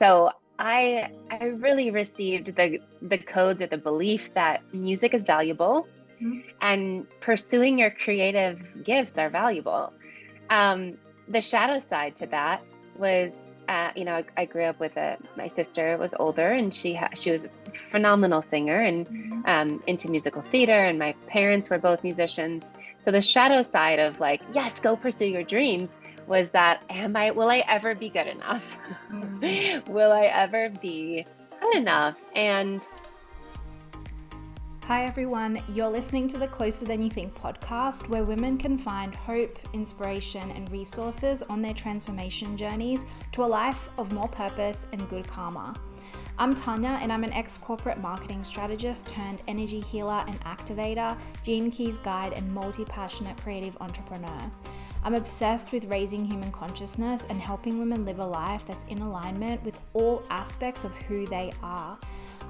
So I really received the codes or the belief that music is valuable Mhm. and pursuing your creative gifts are valuable. Um, the shadow side to that was, I grew up with my sister was older, and she was a phenomenal singer and Mhm. into musical theater, and my parents were both musicians. So the shadow side of like, yes, go pursue your dreams was that, will I ever be good enough? Mm. Will I ever be good enough? And Hi everyone, you're listening to the Closer Than You Think podcast, where women can find hope, inspiration, and resources on their transformation journeys to a life of more purpose and good karma. I'm Tanya, and I'm an ex-corporate marketing strategist turned energy healer and activator, Gene Keys guide, and multi-passionate creative entrepreneur. I'm obsessed with raising human consciousness and helping women live a life that's in alignment with all aspects of who they are.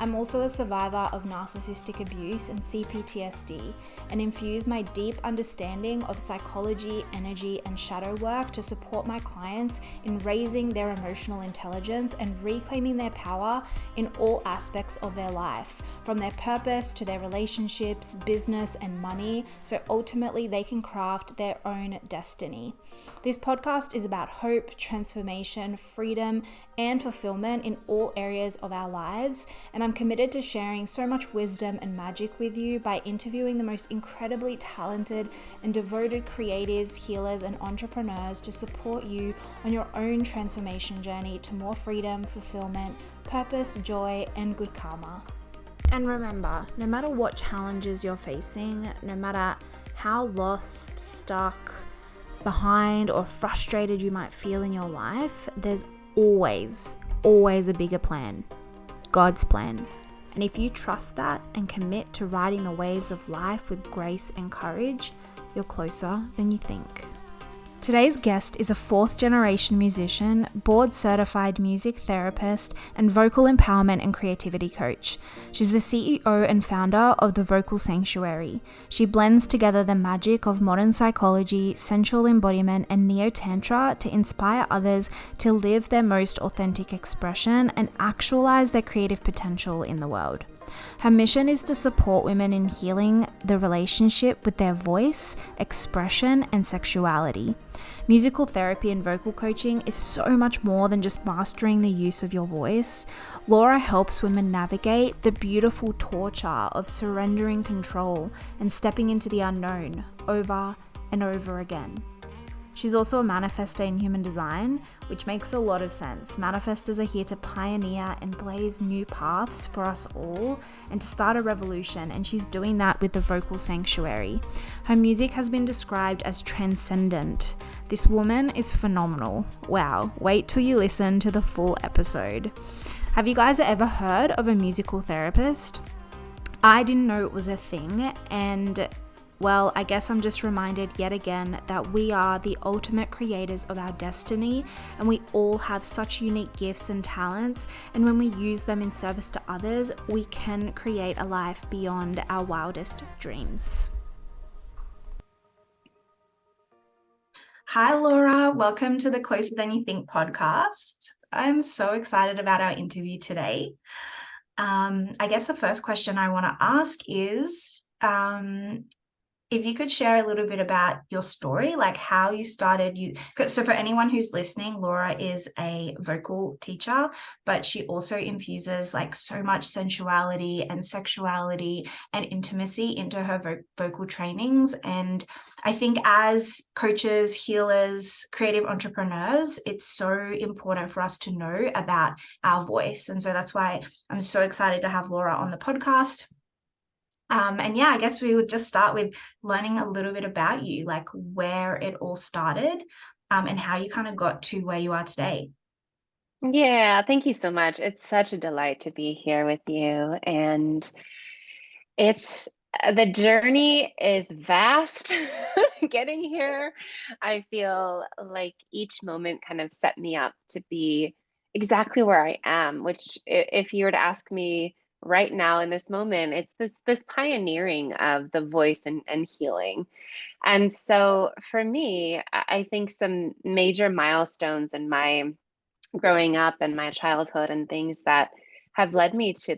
I'm also a survivor of narcissistic abuse and CPTSD, and infuse my deep understanding of psychology, energy, and shadow work to support my clients in raising their emotional intelligence and reclaiming their power in all aspects of their life, from their purpose to their relationships, business, and money, so ultimately they can craft their own destiny. This podcast is about hope, transformation, freedom, and fulfillment in all areas of our lives, and I'm committed to sharing so much wisdom and magic with you by interviewing the most incredibly talented and devoted creatives, healers, and entrepreneurs to support you on your own transformation journey to more freedom, fulfillment, purpose, joy, and good karma. And remember, no matter what challenges you're facing, no matter how lost, stuck, behind, or frustrated you might feel in your life, there's always a bigger plan, God's plan. And if you trust that and commit to riding the waves of life with grace and courage, you're closer than you think. Today's guest is a fourth-generation musician, board-certified music therapist, and vocal empowerment and creativity coach. She's the CEO and founder of the Vocal Sanctuary. She blends together the magic of modern psychology, sensual embodiment, and neo-tantra to inspire others to live their most authentic expression and actualize their creative potential in the world. Her mission is to support women in healing the relationship with their voice, expression, and sexuality. Musical therapy and vocal coaching is so much more than just mastering the use of your voice. Laura helps women navigate the beautiful torture of surrendering control and stepping into the unknown over and over again. She's also a manifestor in human design, which makes a lot of sense. Manifestors are here to pioneer and blaze new paths for us all and to start a revolution, and she's doing that with the Vocal Sanctuary. Her music has been described as transcendent. This woman is phenomenal. Wow, wait till you listen to the full episode. Have you guys ever heard of a musical therapist? I didn't know it was a thing, and well, I guess I'm just reminded yet again that we are the ultimate creators of our destiny, and we all have such unique gifts and talents, and when we use them in service to others, we can create a life beyond our wildest dreams. Hi, Laura. Welcome to the Closer Than You Think podcast. I'm so excited about our interview today. I guess the first question I want to ask is, if you could share a little bit about your story, like how you started. So for anyone who's listening, Laura is a vocal teacher, but she also infuses like so much sensuality and sexuality and intimacy into her vocal trainings. And I think as coaches, healers, creative entrepreneurs, it's so important for us to know about our voice. And so that's why I'm so excited to have Laura on the podcast. And yeah, I guess we would just start with learning a little bit about you, like where it all started, and how you kind of got to where you are today. yeah, thank you so much. It's such a delight to be here with you. And it's the journey is vast getting here. I feel like each moment kind of set me up to be exactly where I am, which if you were to ask me right now in this moment, it's this pioneering of the voice and healing. And so for me, I think some major milestones in my growing up and my childhood and things that have led me to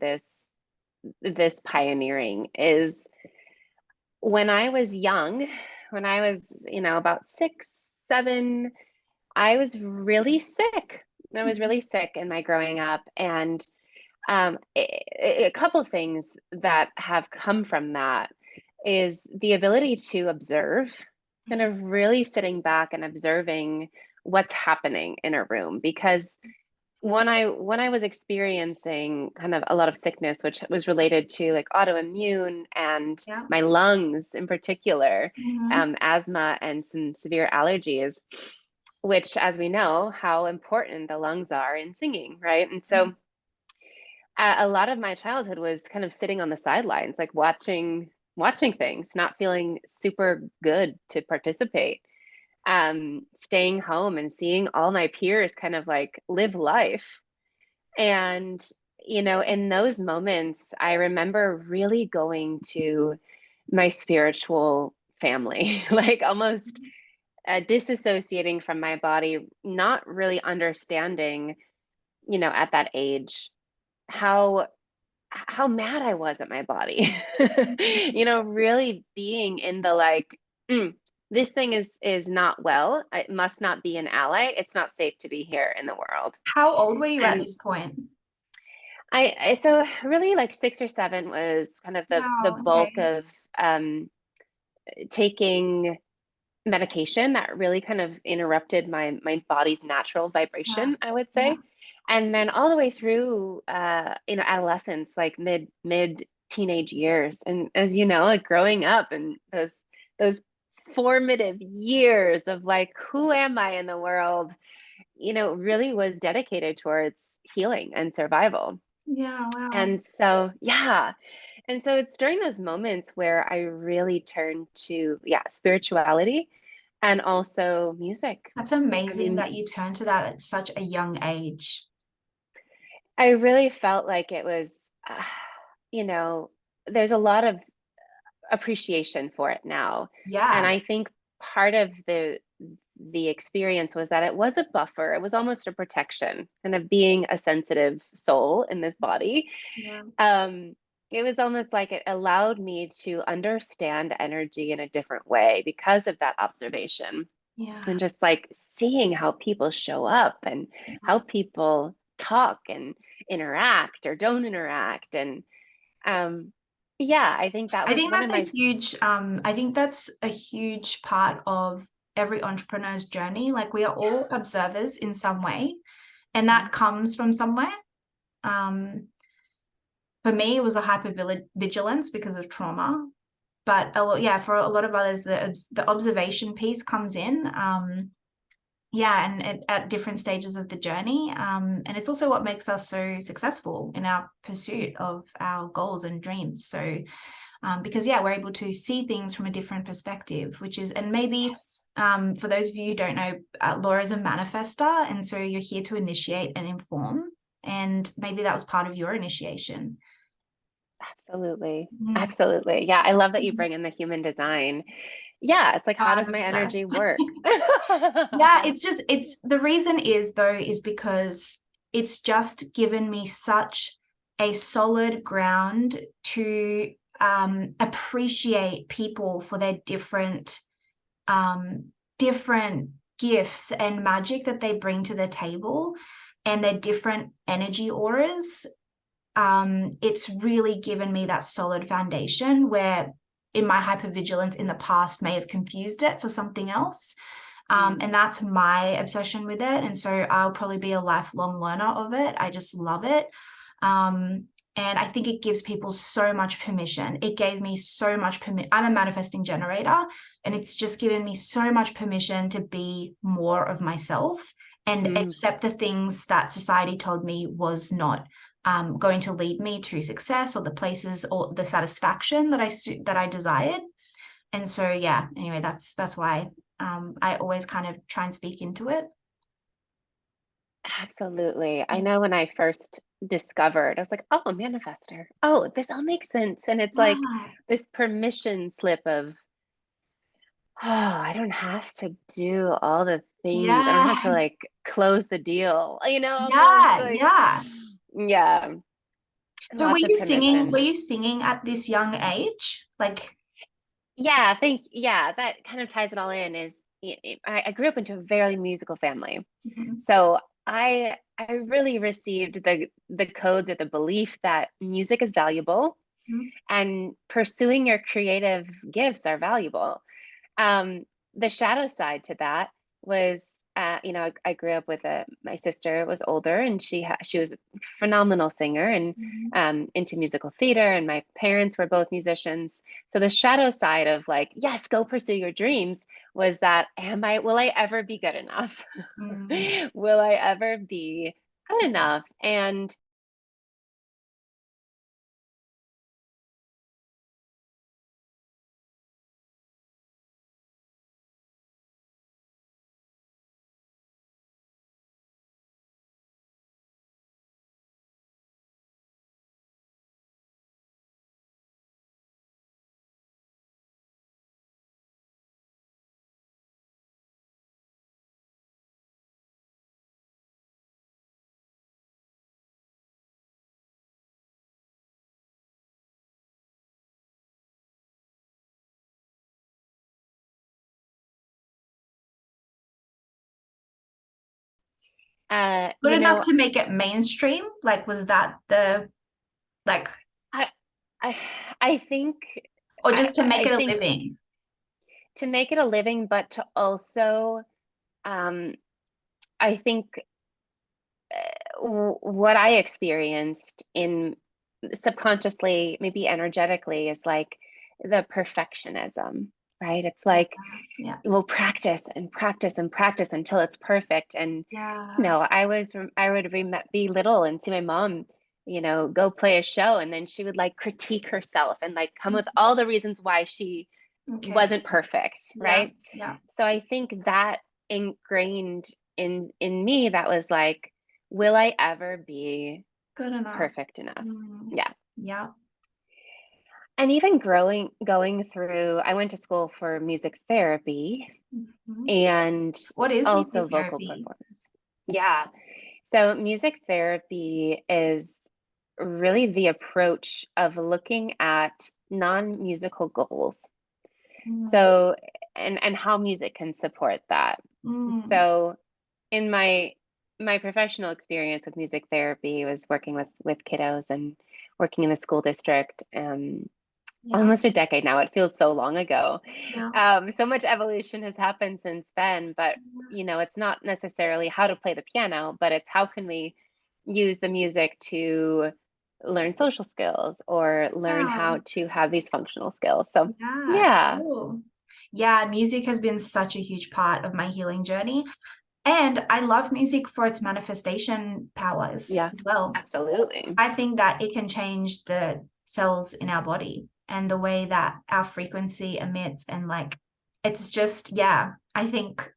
this pioneering is when I was young, when I was, about 6, 7, I was really sick. I was really sick in my growing up, and a couple things that have come from that is the ability to observe, kind of really sitting back and observing what's happening in a room. Because when I was experiencing kind of a lot of sickness, which was related to like autoimmune and Yeah. my lungs in particular, Hmm. asthma and some severe allergies, which, as we know, how important the lungs are in singing, right? And so a lot of my childhood was kind of sitting on the sidelines, like watching things, not feeling super good to participate, staying home and seeing all my peers kind of like live life. And, in those moments, I remember really going to my spiritual family, like almost disassociating from my body, not really understanding, at that age, how how mad I was at my body. Really being in the like, "Mm, this thing is not well. It must not be an ally. It's not safe to be here in the world." How old were you at And this point? I so really like 6 or 7 was kind of the Wow. bulk Okay. of um, taking medication that really kind of interrupted my body's natural Yeah. vibration, I would Yeah. say. And then all the way through adolescence, like mid teenage years. And as you know, like growing up and those formative years of like, who am I in the world, really was dedicated towards healing and survival. Yeah. Wow. And so, yeah. And so it's during those moments where I really turn to, yeah, spirituality and also music. That's I amazing mean, that you turned to that at such a young age. I really felt like it was, you know, there's a lot of appreciation for it now. And Yeah. I think part of the experience was that it was a buffer. It was almost a protection, kind of being a sensitive soul in this body. Yeah. Um, it was almost like it allowed me to understand energy in a different way because of that observation Yeah. and just like seeing how people show up and how people talk and interact or don't interact. And um, yeah, I think that I was think one of that's a my, huge I think that's a huge part of every entrepreneur's journey. Like we are all observers in some way, and Mhm. that comes from somewhere. Um, for me, it was a hyper vigilance because of trauma. But a lot, yeah, for a lot of others, the observation piece comes in. Yeah, and at different stages of the journey. And it's also what makes us so successful in our pursuit of our goals and dreams. So because yeah, we're able to see things from a different perspective, which is, and maybe for those of you who don't know, Laura's a manifester, and so you're here to initiate and inform, and maybe that was part of your initiation. absolutely, Mm. absolutely. Yeah, I love that you bring in the human design. Yeah, it's like, Oh, how I'm does my energy obsessed. work? Yeah, it's the reason is though is because it's just given me such a solid ground to appreciate people for their um, different gifts and magic that they bring to the table and their different energy auras. It's really given me that solid foundation where in my hypervigilance in the past may have confused it for something else. Mm, And that's my obsession with it. And so I'll probably be a lifelong learner of it. I just love it. Um, and I think it gives people so much permission. It gave me so much permission. I'm a manifesting generator, and it's just given me so much permission to be more of myself and mm, accept the things that society told me was not going to lead me to success or the places or the satisfaction that I desired. And so yeah, anyway, that's why I always kind of try and speak into it. absolutely. I know when I first discovered, I was like, oh, a manifester. Oh, this all makes sense. And it's like Right. this permission slip of, Oh, I don't have to do all the things. I don't have to Yeah. like close the deal. I'm just Yeah, like, yeah. yeah, So were lots of you singing, were permission. you singing at this young age? Like, Yeah, I think, yeah, that kind of ties it all in is I grew up into a very musical family. mhm, So I really received the codes or the belief that music is valuable mhm, and pursuing your creative gifts are valuable. Um, the shadow side to that was, I grew up with my sister was older and she was a phenomenal singer and mhm, into musical theater, and my parents were both musicians. So the shadow side of like, yes, go pursue your dreams was that, will I ever be good enough? mm, Will I ever be good yeah. enough? And Good enough to make it mainstream? Like, was that the, like, I I I think or I just to make I it a think living? to make it a living, but to also, um, I think what I experienced in subconsciously, maybe energetically, is like the perfectionism, right? It's Yeah, like yeah, we'll practice and practice and practice until it's perfect. And yeah. I would be little and see my mom, go play a show, and then she would like critique herself and like come with all the reasons why she Okay. wasn't perfect, Yeah, right? yeah. So I think that ingrained in me, that was like, will I ever be Good enough. perfect enough? Mm, Yeah. yeah. And even going through, I went to school for music therapy Mhm. and What is also music vocal therapy? performance. Yeah. So music therapy is really the approach of looking at non-musical goals. Mm, So, and how music can support that. mm, So in my professional experience with music therapy was working with kiddos and working in the school district, yeah, almost a decade now. It feels so long ago. yeah. So much evolution has happened since then, but it's not necessarily how to play the piano, but it's how can we use the music to learn social skills or learn Yeah, how to have these functional skills. So yeah, yeah, cool. Yeah, music has been such a huge part of my healing journey. And I love music for its manifestation powers yeah, as well. absolutely. I think that it can change the cells in our body and the way that our frequency emits. And like, it's just, yeah, I think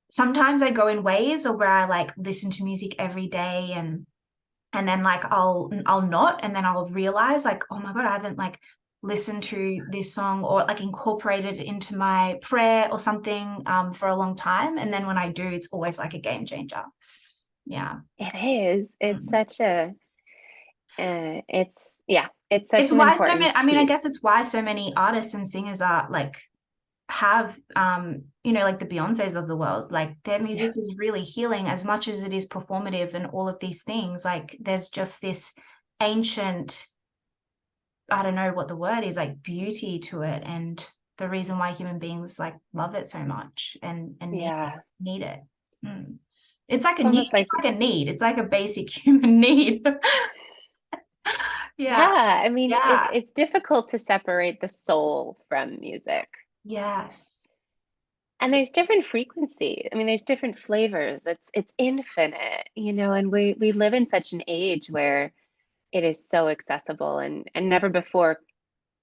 sometimes I go in waves or where I like listen to music every day and then like I'll not and then I'll realize like, oh my God, I haven't like listened to this song or like incorporated it into my prayer or something for a long time. And then when I do, it's always like a game changer. Yeah. It is. It's Mm. such a, it's, yeah, it's such It's an why so many, important I mean, I guess piece. it's why so many artists and singers are like have like the Beyoncés of the world, like their Yeah. music is really healing as much as it is performative and all of these things. Like there's just this ancient, I don't know what the word is, like beauty to it, and the reason why human beings like love it so much and Yeah. need it. Mm. It's like a It's need, almost it's like, like a need. It's like a basic human need. Yeah. yeah, I mean, Yeah. it's difficult to separate the soul from music. Yes. And there's different frequency. I mean, there's different flavors. It's infinite, and we live in such an age where it is so accessible, and never before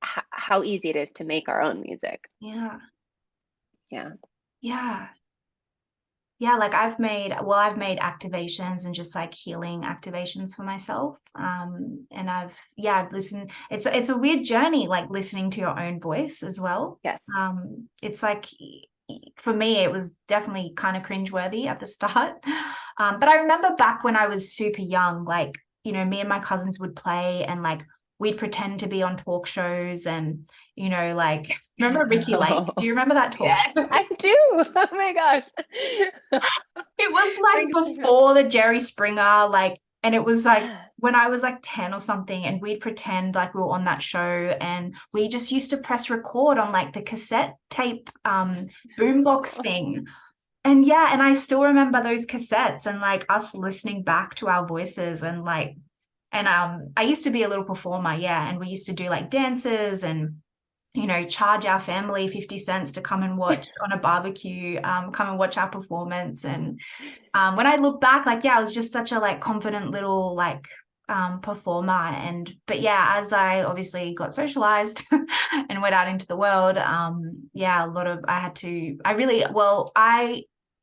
how easy it is to make our own music. Yeah. Yeah. Yeah. Yeah, like I've made activations and just like healing activations for myself. And I've listened. It's a weird journey, like listening to your own voice as well. Yes. It's like for me, it was definitely kind of cringeworthy at the start. But I remember back when I was super young, like, me and my cousins would play and like we'd pretend to be on talk shows and, like, remember Ricky Lake? Do you remember that talk Yes, show? I do. Oh my gosh. It was like Brings me back. before the Jerry Springer, like, and it was like Yeah. when I was like 10 or something, and we'd pretend like we were on that show, and we just used to press record on like the cassette tape boombox thing. And yeah, and I still remember those cassettes and like us listening back to our voices and like, and I used to be a little performer, yeah, and we used to do like dances and charge our family 50 cents to come and watch on a barbecue, come and watch our performance. And when I look back, like, yeah, I was just such a like confident little like performer. But yeah, as I obviously got socialized and went out into the world, yeah, a lot of I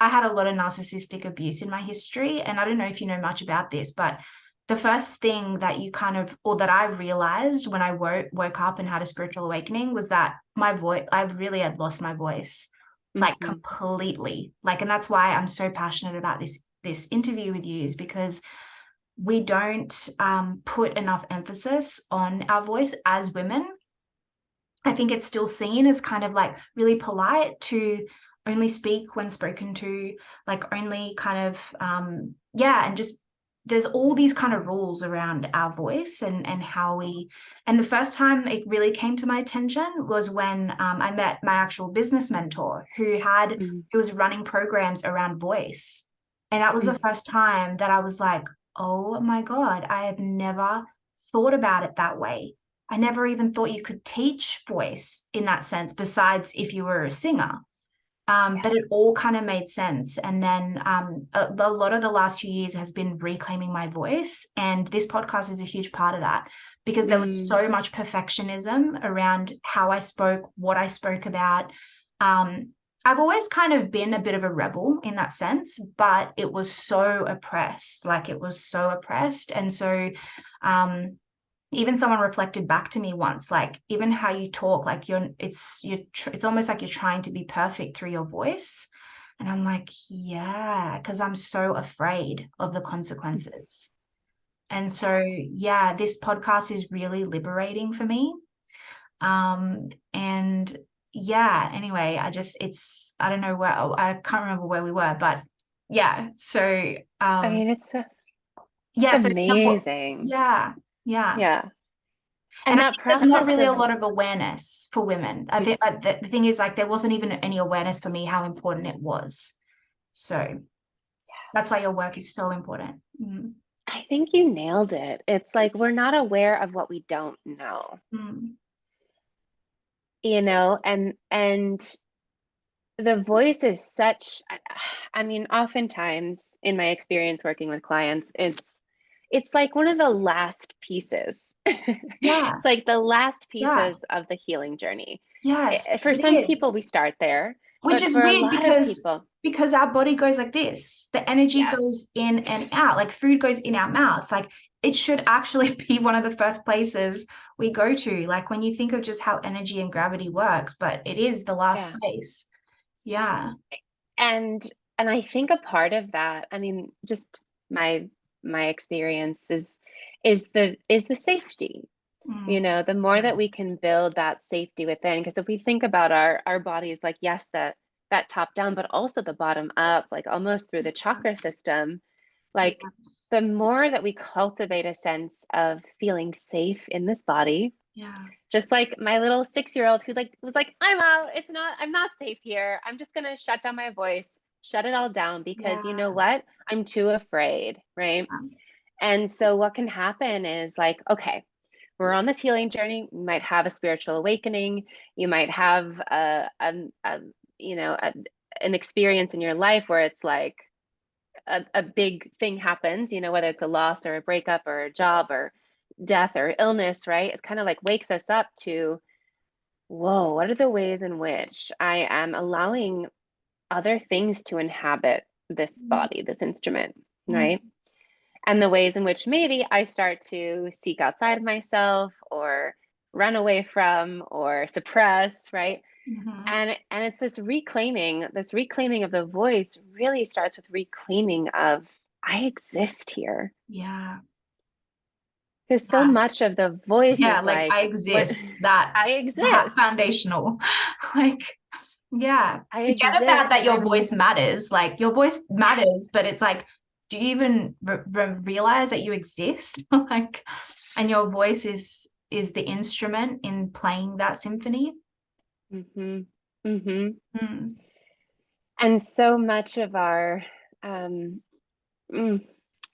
had a lot of narcissistic abuse in my history. And I don't know if you know much about this, but the first thing that that I realized when I woke up and had a spiritual awakening was that my voice, I really had lost my voice like Mhm. completely. Like, and that's why I'm so passionate about this interview with you, is because we don't put enough emphasis on our voice as women. I think it's still seen as kind of like really polite to only speak when spoken to, like only kind of yeah, and just there's all these kind of rules around our voice and how we. And the first time it really came to my attention was when I met my actual business mentor Mhm. who was running programs around voice. And that was the Mhm. first time that I was like, oh my God, I have never thought about it that way. I never even thought you could teach voice in that sense, besides if you were a singer. But it all kind of made sense. And then a lot of the last few years has been reclaiming my voice. And this podcast is a huge part of that, because there was Mm. so much perfectionism around how I spoke, what I spoke about. I've always kind of been a bit of a rebel in that sense, but it was so oppressed, like it was so oppressed. And so, even someone reflected back to me once, like even how you talk, like it's almost like you're trying to be perfect through your voice. And I'm like, yeah, because I'm so afraid of the consequences. And so yeah, this podcast is really liberating for me. And yeah, anyway, I don't know where, I can't remember where we were, but yeah, so I um mean, it's yeah, so amazing. yeah, yeah. Yeah. And And I that think there's not process really a of, lot of awareness for women. I think the thing is, like, there wasn't even any awareness for me how important it was. So that's why your work is so important. Mm. I think you nailed it. It's like we're not aware of what we don't know, Mm. and the voice is such, I mean, oftentimes in my experience working with clients, it's like one of the last pieces. Yeah, It's like the last yeah, pieces of the healing journey. yes, For it some people, we is. start there, Which but is for a weird lot of because people, our body goes like this. The energy yes, goes in and out, like food goes in our mouth. Like it should actually be one of the first places we go to. Like when you think of just how energy and gravity works, but it is the last yeah. place. Yeah. And and I think a part of that, I mean, just my my experience is the safety. Mm. The more that we can build that safety within, because if we think about our bodies, like yes, that top down, but also the bottom up, like almost through the chakra system, like Yes. the more that we cultivate a sense of feeling safe in this body, Yeah. just like my little 6-year-old who like was like, I'm not safe here. I'm just gonna shut down my voice, shut it all down because you Yeah. know what? I'm too afraid, right? And so what can happen is like, okay, we're on this healing journey. You might have a spiritual awakening. You might have you know, a, an experience in your life where it's like a big thing happens, whether it's a loss or a breakup or a job or death or illness, right? It kind of like wakes us up to, what are the ways in which I am allowing other things to inhabit this body, this instrument, Mm. right? And the ways in which maybe I start to seek outside of myself or run away from or suppress, right? Mm-hmm. And it's this reclaiming of the voice really starts with reclaiming of I exist here. Yeah. Because so Yeah. much of the voice Yeah, is like like I what exist, that I exist. foundational. Like, yeah, I forget about exist. that your voice matters. Like your voice matters, but it's like, do you even realize that you exist? Like, and your voice is the instrument in playing that symphony. Mm-hmm. Mm-hmm. Mm. And so much of our um, mm,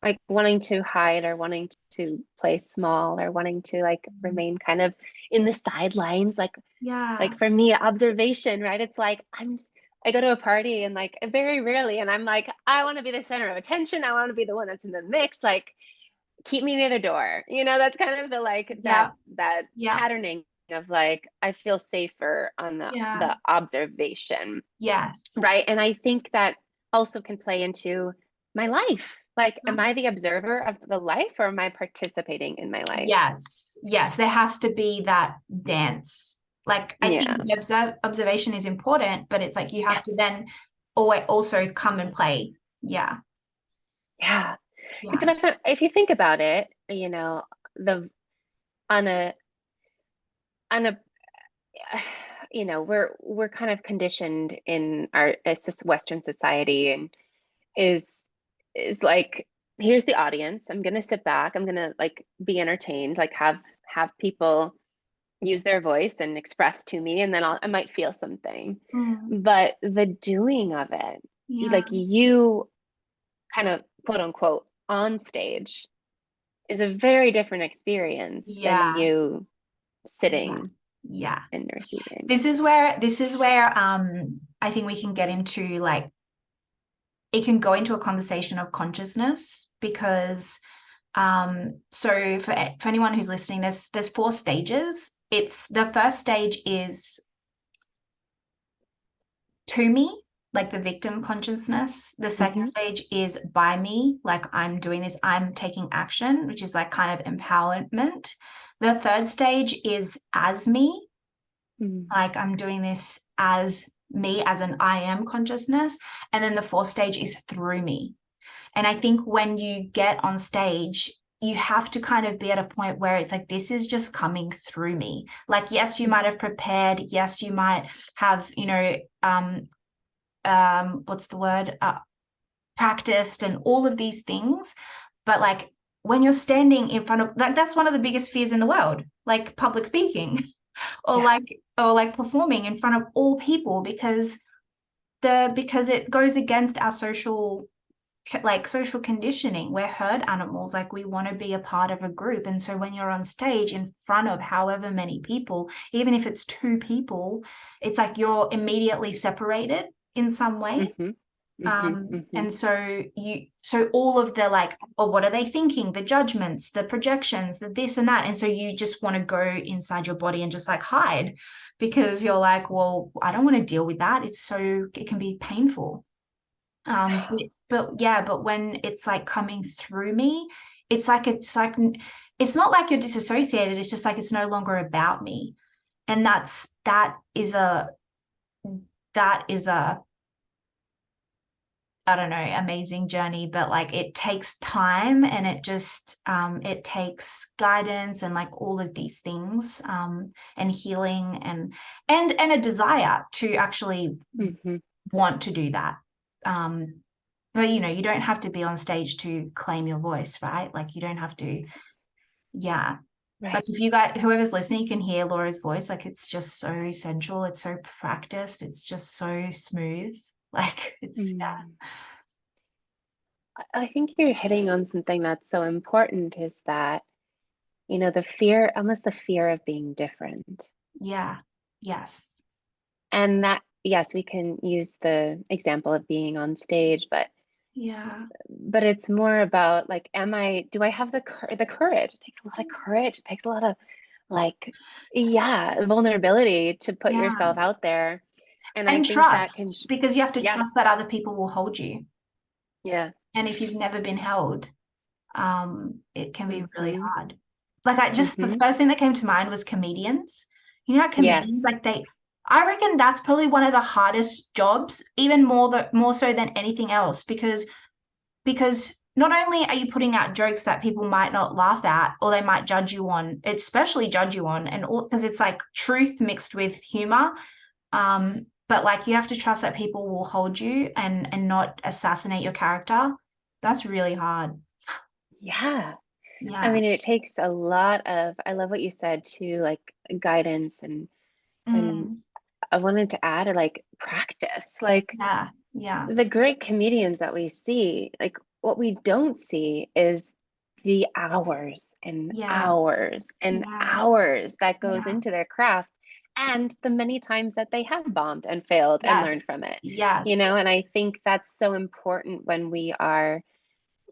like wanting to hide or wanting to play small or wanting to like remain kind of in the sidelines, Yeah. like for me, observation, right? It's like I go to a party and like very rarely, and I'm like, I want to be the center of attention. I want to be the one that's in the mix. Like, keep me near the door. That's kind of the like Yeah. that Yeah. patterning of like I feel safer on Yeah. the observation, Yes. right? And I think that also can play into my life. Like, am I the observer of the life or am I participating in my life? Yes, yes, there has to be that dance. Like I think Yeah. the observation is important, but it's like you have to Yes. then always also come and play. Yeah, Yeah. yeah, Because if you think about it, the on a we're kind of conditioned in our Western society, and is is like, here's the audience. I'm gonna sit back. I'm gonna like be entertained, like have people use their voice and express to me, and then I might feel something. mm, But the doing of it, yeah, like you kind of quote unquote on stage, is a very different experience than yeah, you yeah, sitting yeah. and receiving. This is where I think we can get into like it can go into a conversation of consciousness because so for anyone who's listening, there's 4 stages. It's the first stage is to me, like the victim consciousness. The second Mm-hmm. stage is by me, like I'm doing this, I'm taking action, which is like kind of empowerment. The third stage is as me, Mm-hmm. like I'm doing this as me, as an I am consciousness. And then the fourth stage is through me. And I think when you get on stage, you have to kind of be at a point where it's like, this is just coming through me. Like, yes, you might have prepared. Yes, you might have, what's the word? Practiced and all of these things. But like when you're standing in front of, like, that's one of the biggest fears in the world, like public speaking or Yeah. like performing in front of all people because it goes against our social conditioning. We're herd animals, like we want to be a part of a group. And so when you're on stage in front of however many people, even if it's 2 people, it's like you're immediately separated in some way. Mm-hmm. Mm-hmm. Mm-hmm. And so all of the like, oh, what are they thinking, the judgments, the projections, the this and that, and so you just want to go inside your body and just like hide because you're like, well, I don't want to deal with that, it can be painful. But when it's like coming through me, it's not like you're disassociated. It's just like it's no longer about me, and that is a I don't know, amazing journey. But like it takes time, and it takes guidance and like all of these things, and healing and a desire to actually Mm-hmm. want to do that. But you don't have to be on stage to claim your voice, right? Like you don't have to, yeah. Like Right. if you guys, whoever's listening, you can hear Laura's voice. Like it's just so essential. It's so practiced. It's just so smooth. Like it's, yeah. Mm. I think you're hitting on something that's so important, is that, the fear, almost the fear of being different. Yeah. Yes. And that, yes, we can use the example of being on stage, Yeah. but it's more about like, do I have the courage? It takes a lot of courage. It takes a lot of like, yeah, vulnerability to put Yeah. yourself out there. And I And think that can, trust, because you have to yeah, trust that other people will hold you. Yeah. And if you've never been held, it can be really Mm-hmm. hard. Like I just the Mm-hmm. first thing that came to mind was comedians. You know how comedians Yes. like I reckon that's probably one of the hardest jobs, even more so than anything else, because not only are you putting out jokes that people might not laugh at or they might judge you on, especially judge you on, and all because it's like truth mixed with humor. But like you have to trust that people will hold you and not assassinate your character. That's really hard. Yeah. I Yeah. mean, it takes a lot of, I love what you said too, like guidance and Mm, I wanted to add like practice. Like yeah. Yeah. the great comedians that we see, like what we don't see is the hours and Yeah. hours and Yeah. hours that goes Yeah. into their craft and the many times that they have bombed and failed and learned Yes. from it, Yes. and I think that's so important when we are,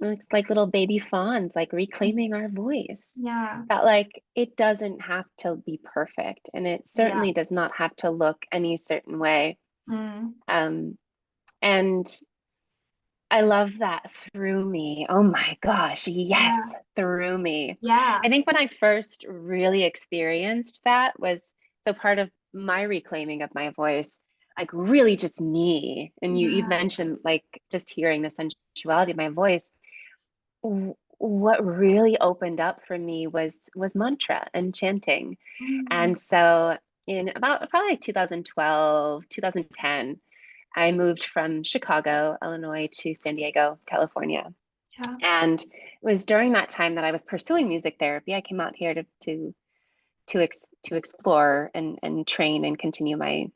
it's like little baby fawns, like reclaiming our voice. Yeah. That like it doesn't have to be perfect and it Yeah. certainly does not have to look any certain way. Mm, Um, and I love that through me. Oh my gosh, yeah. yes, through me. Yeah. I think when I first really experienced that was so part of my reclaiming of my voice, like really just me. And you Yeah. mentioned like just hearing the sensuality of my voice. What really opened up for me was mantra and chanting. Mm, And so in about probably like 2012, 2010, I moved from Chicago, Illinois to San Diego, California. yeah. And it was during that time that I was pursuing music therapy. I came out here to explore and train and continue my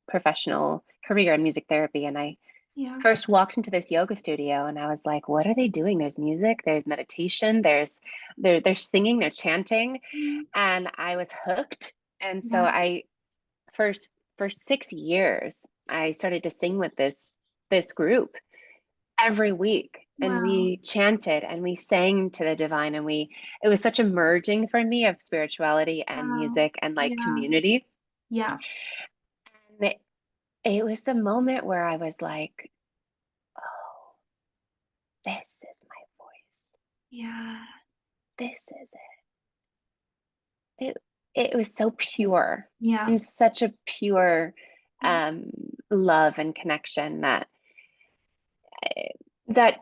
professional career in music therapy. And I Yeah. first walked into this yoga studio and I was like, what are they doing? There's music, there's meditation, they're singing, they're chanting, Mm, and I was hooked. And so yeah. I first for 6 years, I started to sing with this group every week. And Wow. we chanted and we sang to the divine. And it was such a merging for me of spirituality and Wow. music and like Yeah. community. Yeah. And it was the moment where I was like, oh, this is my voice. Yeah. This is it. It was so pure Yeah. and such a pure Yeah. um, love and connection that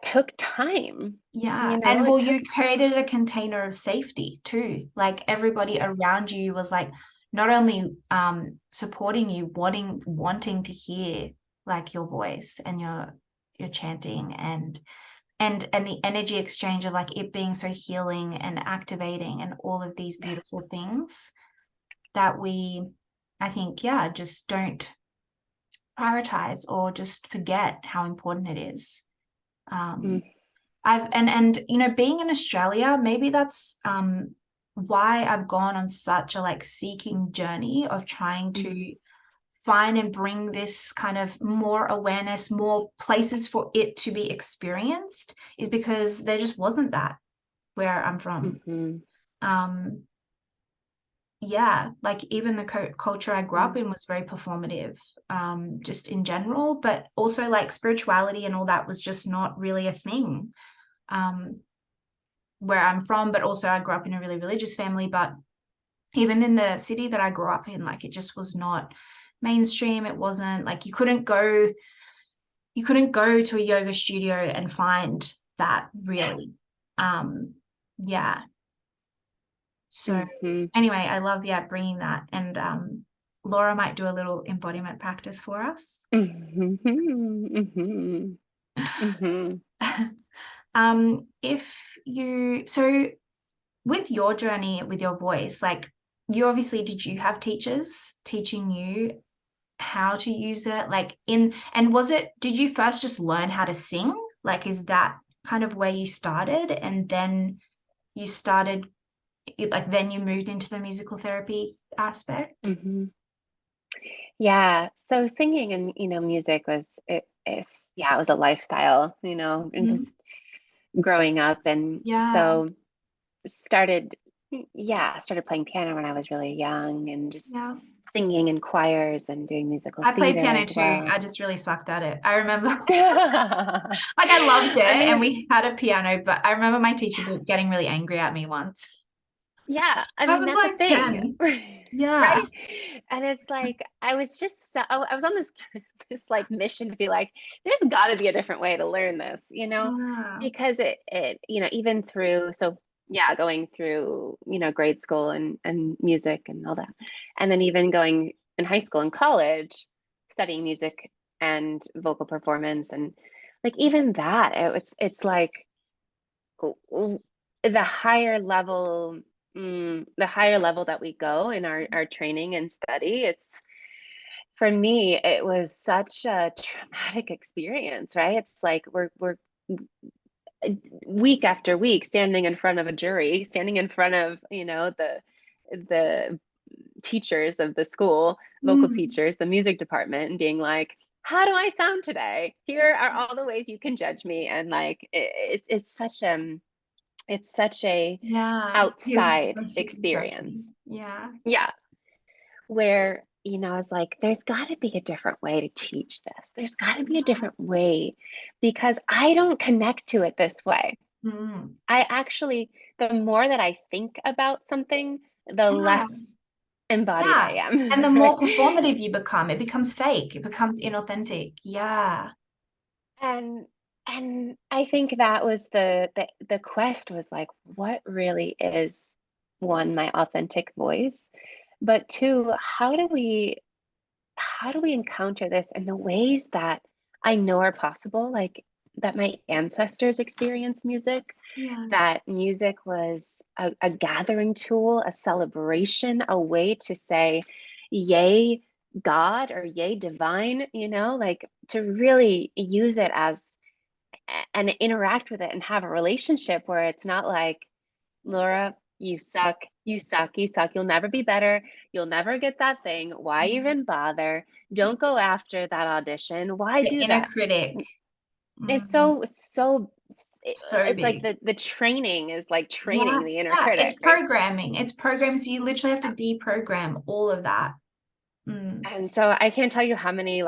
took time. Yeah. It And well, took you created a container of safety too. Like everybody around you was like not only supporting you, wanting to hear like your voice and your chanting and the energy exchange of like it being so healing and activating and all of these beautiful things that I think, yeah, just don't prioritize or just forget how important it is. mm, Um, and being in Australia, maybe that's why I've gone on such a like seeking journey of trying mm, to find and bring this kind of more awareness, more places for it to be experienced, is because there just wasn't that where I'm from. mhm, Um, yeah, like even the culture I grew up mm, in was very performative, just in general, but also like spirituality and all that was just not really a thing. Um, where I'm from, but also I grew up in a really religious family. But even in the city that I grew up in, like it just was not mainstream. It wasn't like you couldn't go to a yoga studio and find that yeah, really. Yeah. So mhm, anyway, I love, yeah, bringing that. And Laura might do a little embodiment practice for us. mhm, mhm, mhm, If you so with your journey with your voice, like you obviously did you have teachers teaching you how to use it? Like and did you first just learn how to sing? Like, is that kind of where you started? And then you started, like, then you moved into the musical therapy aspect? mhm. Yeah. So singing and music it was a lifestyle, and just Mhm. growing up, and Yeah. so started. yeah, I started playing piano when I was really young and just Yeah. singing in choirs and doing musical I played theater piano as too. well. I just really sucked at it. I remember I like I loved it and mean, we had a piano, but I remember my teacher getting really angry at me once. yeah, I I mean, was that's the like thing, 10. right? Yeah. And it's like, I was just, I was on this like mission to be like, there's got to be a different way to learn this, Yeah. because even through, so yeah, going through, grade school and music and all that. And then even going in high school and college, studying music and vocal performance. And like, even that, it's like, the higher level the higher level that we go in our training and study, it's for me it was such a traumatic experience, right? It's like we're week after week standing in front of a jury, standing in front of the teachers of the school, vocal Mm. teachers, the music department, and being like, how do I sound today? Here are all the ways you can judge me. And like it's such a Yeah. Here's the outside person who judged me. experience. Yeah. Yeah. Where, I was like, there's got to be a different way to teach this. There's got to be a Yeah. different way because I don't connect to it this way. Mm. I actually, the more that I think about something, the Yeah. less embodied I Yeah. And the am. more Right? performative you become, it becomes fake. It becomes inauthentic. Yeah. And and I think that was the quest was like, what really is one, my authentic voice, but two, how do we encounter this in the ways that I know are possible, like that my ancestors experienced music, Yeah. that music was a gathering tool, a celebration, a way to say, yay, God, or yay, divine, like to really use it as and interact with it and have a relationship where it's not like, Laura, you suck, you suck, you suck. You'll never be better. You'll never get that thing. Why even bother? Don't go after that audition. Why The do inner that? critic. It's Mm. so So it's like big. the training is like Yeah. training the inner Yeah. It's critic, right? programming. It's programs. So you literally have to deprogram all of that. Mm. And so I can't tell you how many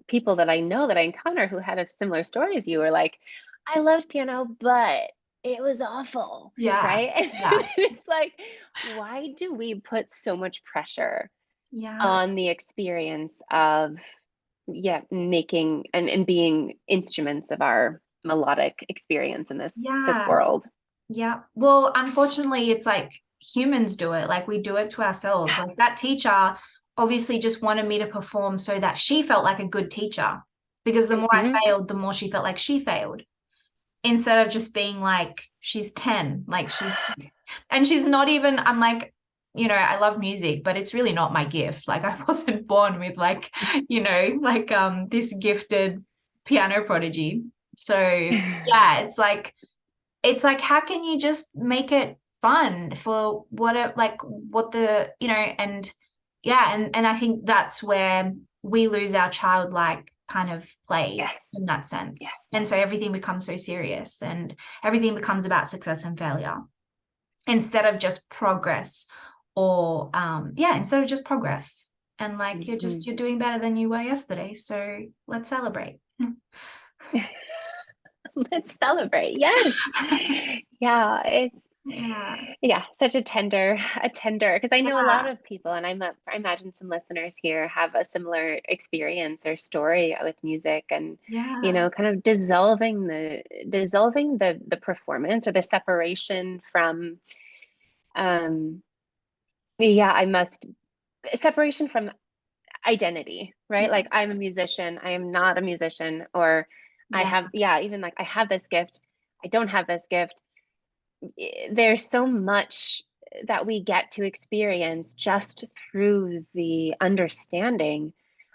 people that I know that I encounter who had a similar story as you were like, I loved piano, but it was awful, Yeah. right? Yeah. It's like, why do we put so much pressure Yeah. on the experience of, yeah, making and being instruments of our melodic experience in this Yeah. world? Yeah. Well, unfortunately, it's like humans do it. Like we do it to ourselves. Like that teacher obviously just wanted me to perform so that she felt like a good teacher. Because the more I Hmm. failed, the more she felt like she failed. Instead of just being like, she's 10. Like and she's not even, I'm like, I love music, but it's really not my gift. Like I wasn't born with like, this gifted piano prodigy. So yeah, it's like how can you just make it fun for what the and yeah, and I think that's where we lose our childlike kind of play Yes, in that sense, yes. and so everything becomes so serious and everything becomes about success and failure instead of just progress, or instead of just progress, and like Mhm. you're doing better than you were yesterday, so let's celebrate. Let's celebrate. Yes. Yeah, it's Yeah. such a tender because I know a lot Yeah. of people and I imagine some listeners here have a similar experience or story with music and Yeah. kind of dissolving the performance or the separation from um yeah, I must separation from identity, right? Yeah. Like I'm a musician, I am not a musician, or I Yeah. have, yeah, even like I have this gift, I don't have this gift. There's so much that we get to experience just through the understanding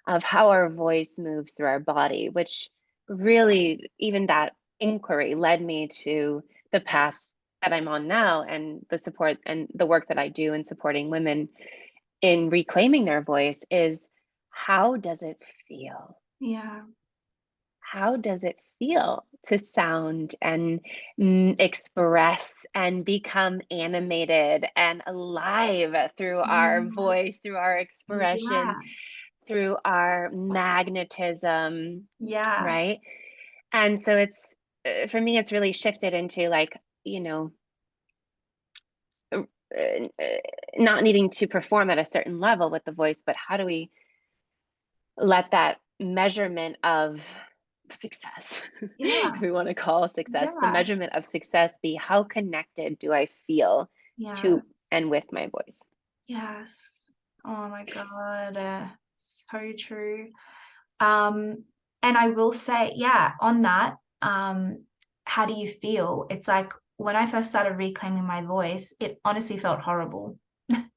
of how our voice moves through our body, which really, even that inquiry led me to the path that I'm on now and the support and the work that I do in supporting women in reclaiming their voice is how does it feel? Yeah. How does it feel? to sound and express and become animated and alive through our Yeah. voice, through our expression, Yeah. through our magnetism, Yeah. right? And so it's for me, it's really shifted into like, uh, uh, not needing to perform at a certain level with the voice, but how do we let that measurement of success, if Yeah. we want to call success, the Yeah. measurement of success be how connected do I feel Yeah. to and with my voice? Yes. Oh my God. So true. Um, and I will say, yeah, on that, how do you feel? It's like when I first started reclaiming my voice, it honestly felt horrible. Yes.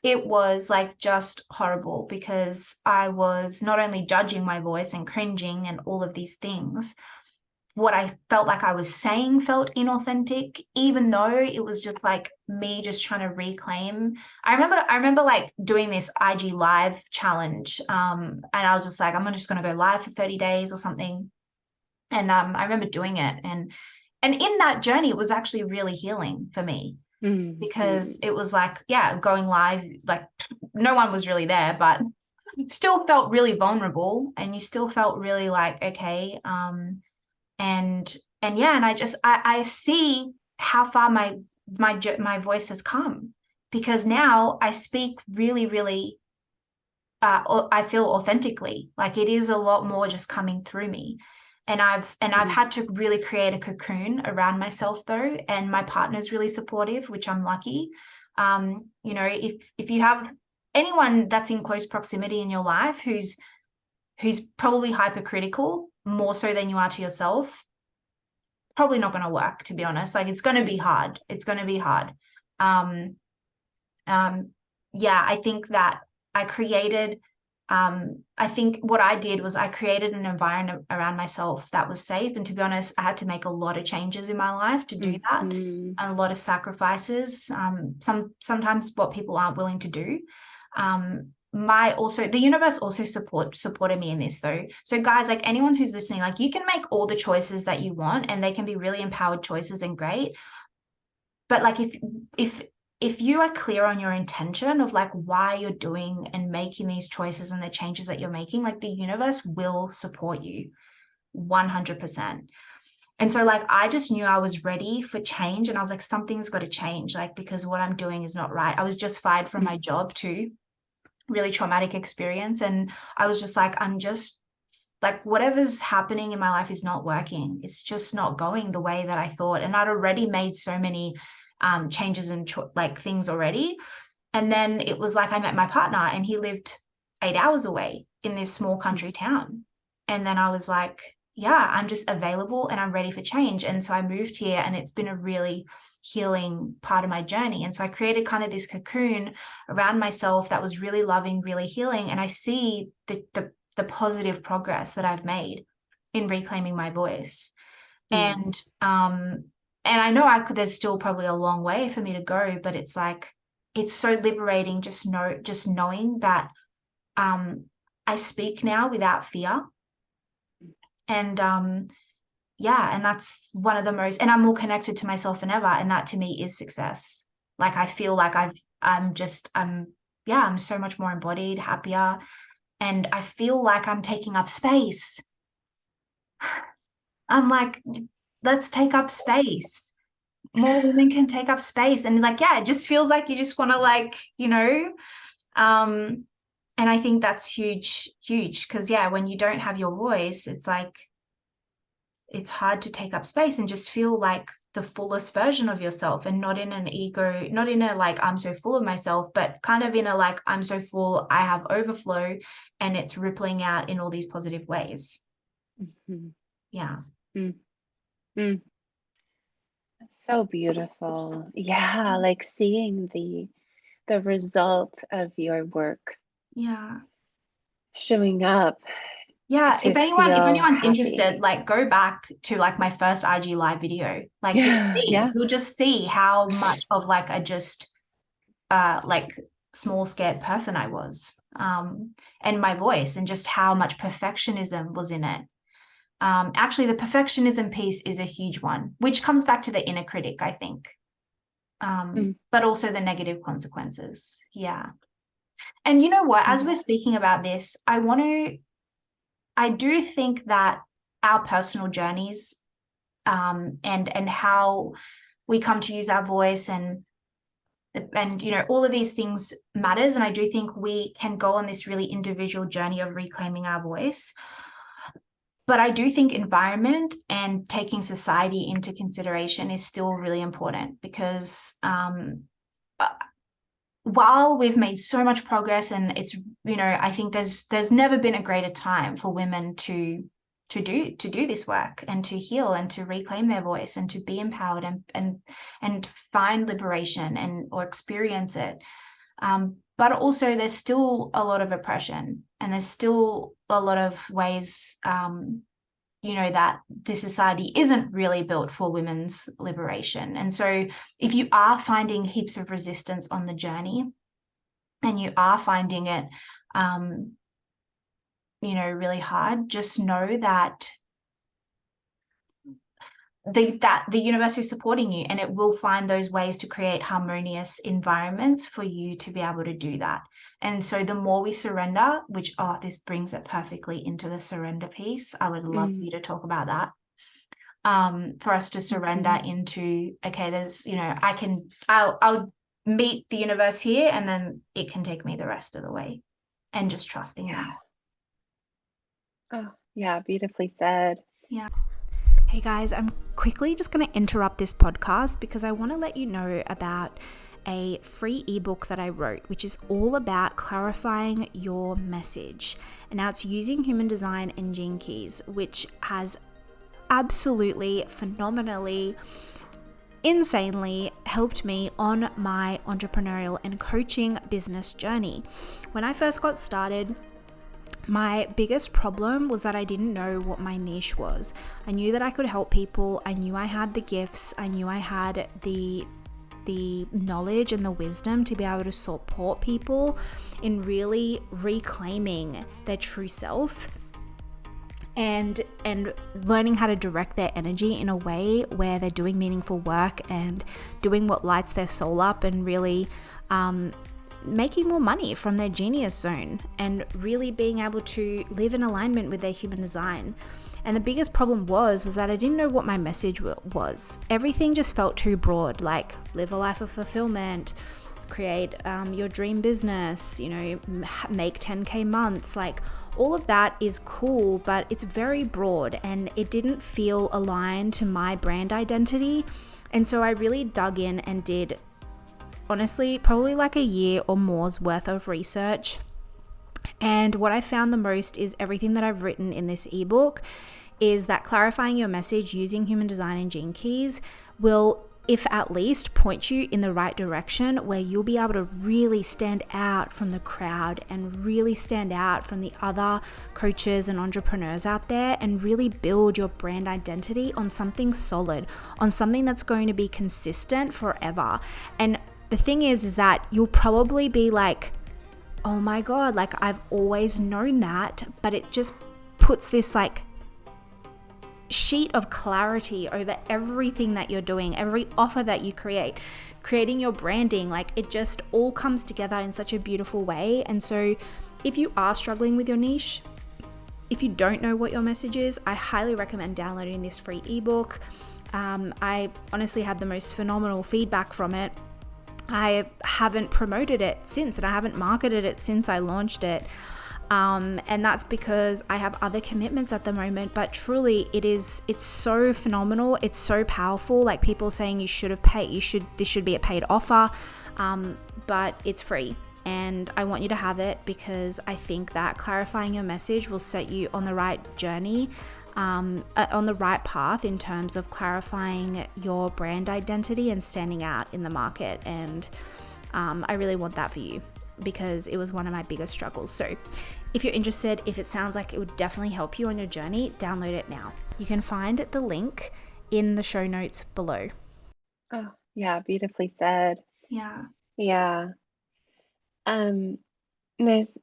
It was like just horrible because I was not only judging my voice and cringing and all of these things, what I felt like I was saying felt inauthentic, even though it was just like me just trying to reclaim. I remember like doing this IG live challenge. And I was just like, I'm just gonna go live for 30 days or something. And I remember doing it. And in that journey, it was actually really healing for me because Mhm. it was like, yeah, going live, like no one was really there, but still felt really vulnerable and you still felt really like, okay, and yeah, and I see how far my voice has come because now I speak really, really I feel authentically, like it is a lot more just coming through me. And I've Mhm. had to really create a cocoon around myself though, and my partner's really supportive, which I'm lucky. If you have anyone that's in close proximity in your life who's probably hypercritical more so than you are to yourself, probably not going to work, to be honest. Like it's going to be hard. It's going to be hard. Um, um, yeah, I think that I created, I think what I did was I created an environment around myself that was safe. And to be honest, I had to make a lot of changes in my life to do that, Mhm. and a lot of sacrifices. Sometimes what people aren't willing to do. The universe also supported me in this though. So guys, like anyone who's listening, like you can make all the choices that you want and they can be really empowered choices and great. But like if if you are clear on your intention of like why you're doing and making these choices and the changes that you're making, like the universe will support you 100%. And so like I just knew I was ready for change and I was like, something's got to change, like because what I'm doing is not right. I was just fired from my job too, really traumatic experience. And I was just like, I'm just like, whatever's happening in my life is not working. It's just not going the way that I thought. And I'd already made so many changes and like things already. And then it was like I met my partner and he lived 8 hours away in this small country town. And then I was like, yeah, I'm just available and I'm ready for change. And so I moved here and it's been a really healing part of my journey. And so I created kind of this cocoon around myself that was really loving, really healing. And I see the positive progress that I've made in reclaiming my voice. Mhm. And I know there's still probably a long way for me to go, but it's like it's so liberating just knowing that um I speak now without fear. And yeah, and that's one of the most, and I'm more connected to myself than ever. And that to me is success. Like I feel like I'm so much more embodied, happier, and I feel like I'm taking up space. I'm like, let's take up space. More women can take up space. And like, yeah, it just feels like you just want to like, um, and I think that's huge, huge. Cause yeah, when you don't have your voice, it's like it's hard to take up space and just feel like the fullest version of yourself and not in an ego, not in a like I'm so full of myself, but kind of in a like I'm so full, I have overflow and it's rippling out in all these positive ways. Mhm. Yeah. Mhm. Mhm. So beautiful. Yeah, like seeing the result of your work Yeah. showing up Yeah, to if feel anyone's happy. interested, like go back to like my first IG live video. Like Yeah, yeah. you'll just see how much of like a just like small scared person I was. And my voice and just how much perfectionism was in it. Actually, the perfectionism piece is a huge one, which comes back to the inner critic, I think, but also the negative consequences. Yeah. And you know what? As we're speaking about this, I do think that our personal journeys, and how we come to use our voice and all of these things matters. And I do think we can go on this really individual journey of reclaiming our voice. But I do think environment and taking society into consideration is still really important, because while we've made so much progress, and it's, I think there's never been a greater time for women to do this work and to heal and to reclaim their voice and to be empowered and find liberation or experience it. But also there's still a lot of oppression, and there's still a lot of ways, that this society isn't really built for women's liberation. And so if you are finding heaps of resistance on the journey, and you are finding it, really hard, just know that the universe is supporting you, and it will find those ways to create harmonious environments for you to be able to do that. And so the more we surrender, which, this brings it perfectly into the surrender piece. I would love you to talk about that. For us to surrender into, okay, there's, I'll meet the universe here, and then it can take me the rest of the way, and just trusting that. Oh, yeah, beautifully said. Yeah. Hey guys, I'm quickly just going to interrupt this podcast because I want to let you know about a free ebook that I wrote, which is all about clarifying your message. And now it's using human design and gene keys, which has absolutely phenomenally, insanely helped me on my entrepreneurial and coaching business journey. When I first got started, my biggest problem was that I didn't know what my niche was. I knew that I could help people. I knew I had the gifts. I knew I had the knowledge and the wisdom to be able to support people in really reclaiming their true self and learning how to direct their energy in a way where they're doing meaningful work and doing what lights their soul up, and really making more money from their genius zone, and really being able to live in alignment with their human design. And the biggest problem was that I didn't know what my message was. Everything just felt too broad, like live a life of fulfillment, create your dream business, make 10K months. Like, all of that is cool, but it's very broad, and it didn't feel aligned to my brand identity. And so I really dug in and did, honestly, probably like a year or more's worth of research. And what I found the most is everything that I've written in this ebook is that clarifying your message using human design and gene keys will, if at least, point you in the right direction, where you'll be able to really stand out from the crowd and really stand out from the other coaches and entrepreneurs out there, and really build your brand identity on something solid, on something that's going to be consistent forever. And the thing is that you'll probably be like, oh my God, like I've always known that, but it just puts this like sheet of clarity over everything that you're doing, every offer that you creating your branding, like it just all comes together in such a beautiful way. And so if you are struggling with your niche, if you don't know what your message is, I highly recommend downloading this free ebook. I honestly had the most phenomenal feedback from it. I haven't promoted it since, and I haven't marketed it since I launched it. And that's because I have other commitments at the moment, but truly it's so phenomenal. It's so powerful. Like, people saying this should be a paid offer. But it's free, and I want you to have it because I think that clarifying your message will set you on the right journey, on the right path in terms of clarifying your brand identity and standing out in the market. And I really want that for you because it was one of my biggest struggles. So if you're interested, if it sounds like it would definitely help you on your journey, download it now. You can find the link in the show notes below. Oh, yeah, beautifully said. Yeah. Yeah. There's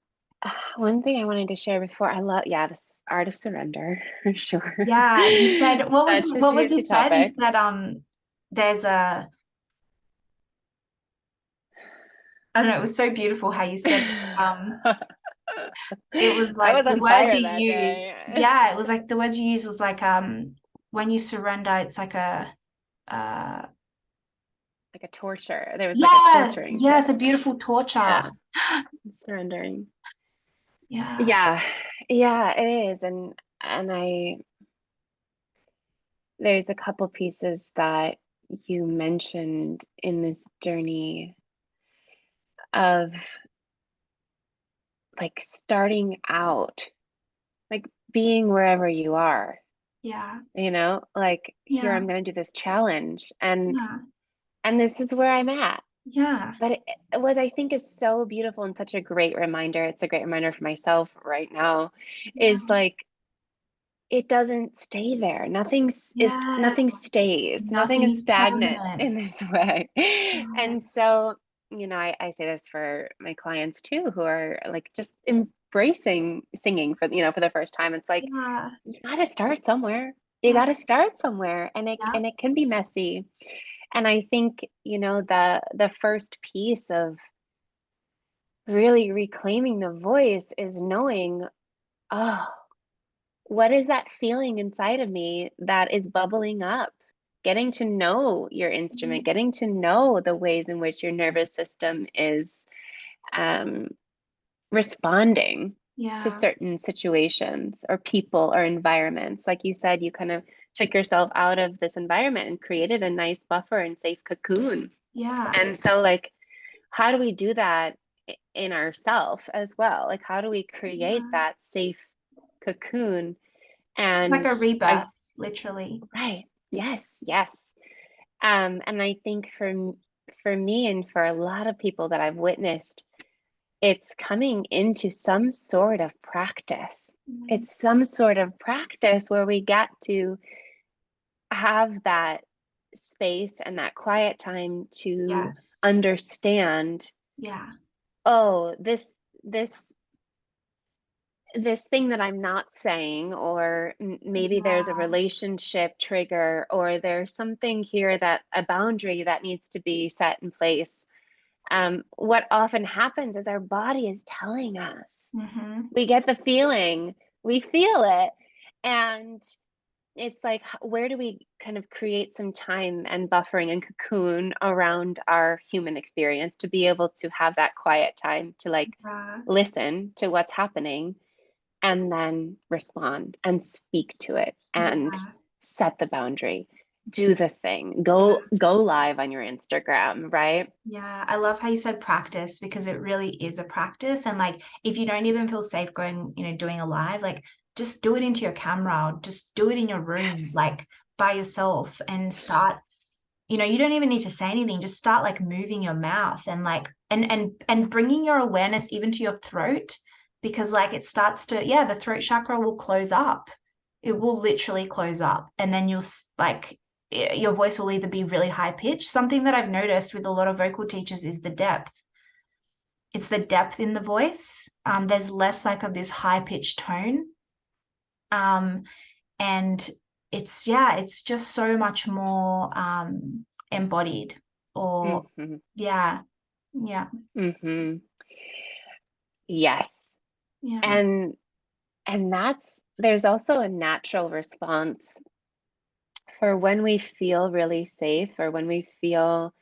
One thing I wanted to share before, yeah, this art of surrender for sure. Yeah, you said Such a what was you juicy said? You topic. said there's a I don't know, it was so beautiful how you said um it was I like was the on words fire you that used. day. Yeah, it was like the words you used was like when you surrender, it's like a uh Like a torture. There was like a yes, torturing to yes, a it. beautiful torture. Yeah, surrendering. Yeah, Yeah, yeah, it is. And there's a couple pieces that you mentioned in this journey of like starting out, like being wherever you are, yeah, like here yeah, I'm going to do this challenge yeah, and this is where I'm at. yeah, But what I think is so beautiful and such a great reminder, it's a great reminder for myself right now, is yeah, like it doesn't stay there. yeah. Nothing stays. Nothing Nothing is is stagnant permanent. in this way. And Yes. so, I say this for my clients too, who are like just embracing singing for the first time. It's like Yeah, you gotta start somewhere. You yeah, gotta start somewhere, and yeah, it can be messy. And I think, the first piece of really reclaiming the voice is knowing, oh, what is that feeling inside of me that is bubbling up? Getting to know your instrument, mhm, getting to know the ways in which your nervous system is um, responding to yeah, certain situations or people or environments. Like you said, you kind of took yourself out of this environment and created a nice buffer and safe cocoon. yeah, And so, like, how do we do that in ourself as well? Like, how do we create yeah. that safe cocoon? Like And a I rebirth, literally. Right. Yes, yes. And I think for me and for a lot of people that I've witnessed, it's coming into some sort of practice. Mm, It's some sort of practice where we get to have that space and that quiet time to yes. understand, Yeah. oh, this this thing that I'm not saying, or maybe there's a Yeah. relationship trigger, or there's something here that a boundary that needs to be set in place. What often happens is our body is telling us. Mm-hmm. We get the feeling, we feel it. And it's like, where do we kind of create some time and buffering and cocoon around our human experience to be able to have that quiet time to like Yeah. listen to what's happening and then respond and speak to it and Yeah. set the boundary, do the thing, Yeah. go live on your Instagram, right? Yeah. I love how you said practice because it really is a practice. And like if you don't even feel safe going, doing a live, like just do it into your camera, or just do it in your room, Yes. like by yourself and start. You don't even need to say anything, just start like moving your mouth and like and bringing your awareness even to your throat, because like it starts to, yeah, the throat chakra will close up. It will literally close up, and then you'll like your voice will either be really high pitched. Something that I've noticed with a lot of vocal teachers is the depth. It's the depth in the voice. There's less like of this high pitched tone. um and it's just so much more embodied, or Mm-hmm. yeah, yeah, Mm-hmm. Yes. yeah, And there's also a natural response for when we feel really safe or when we feel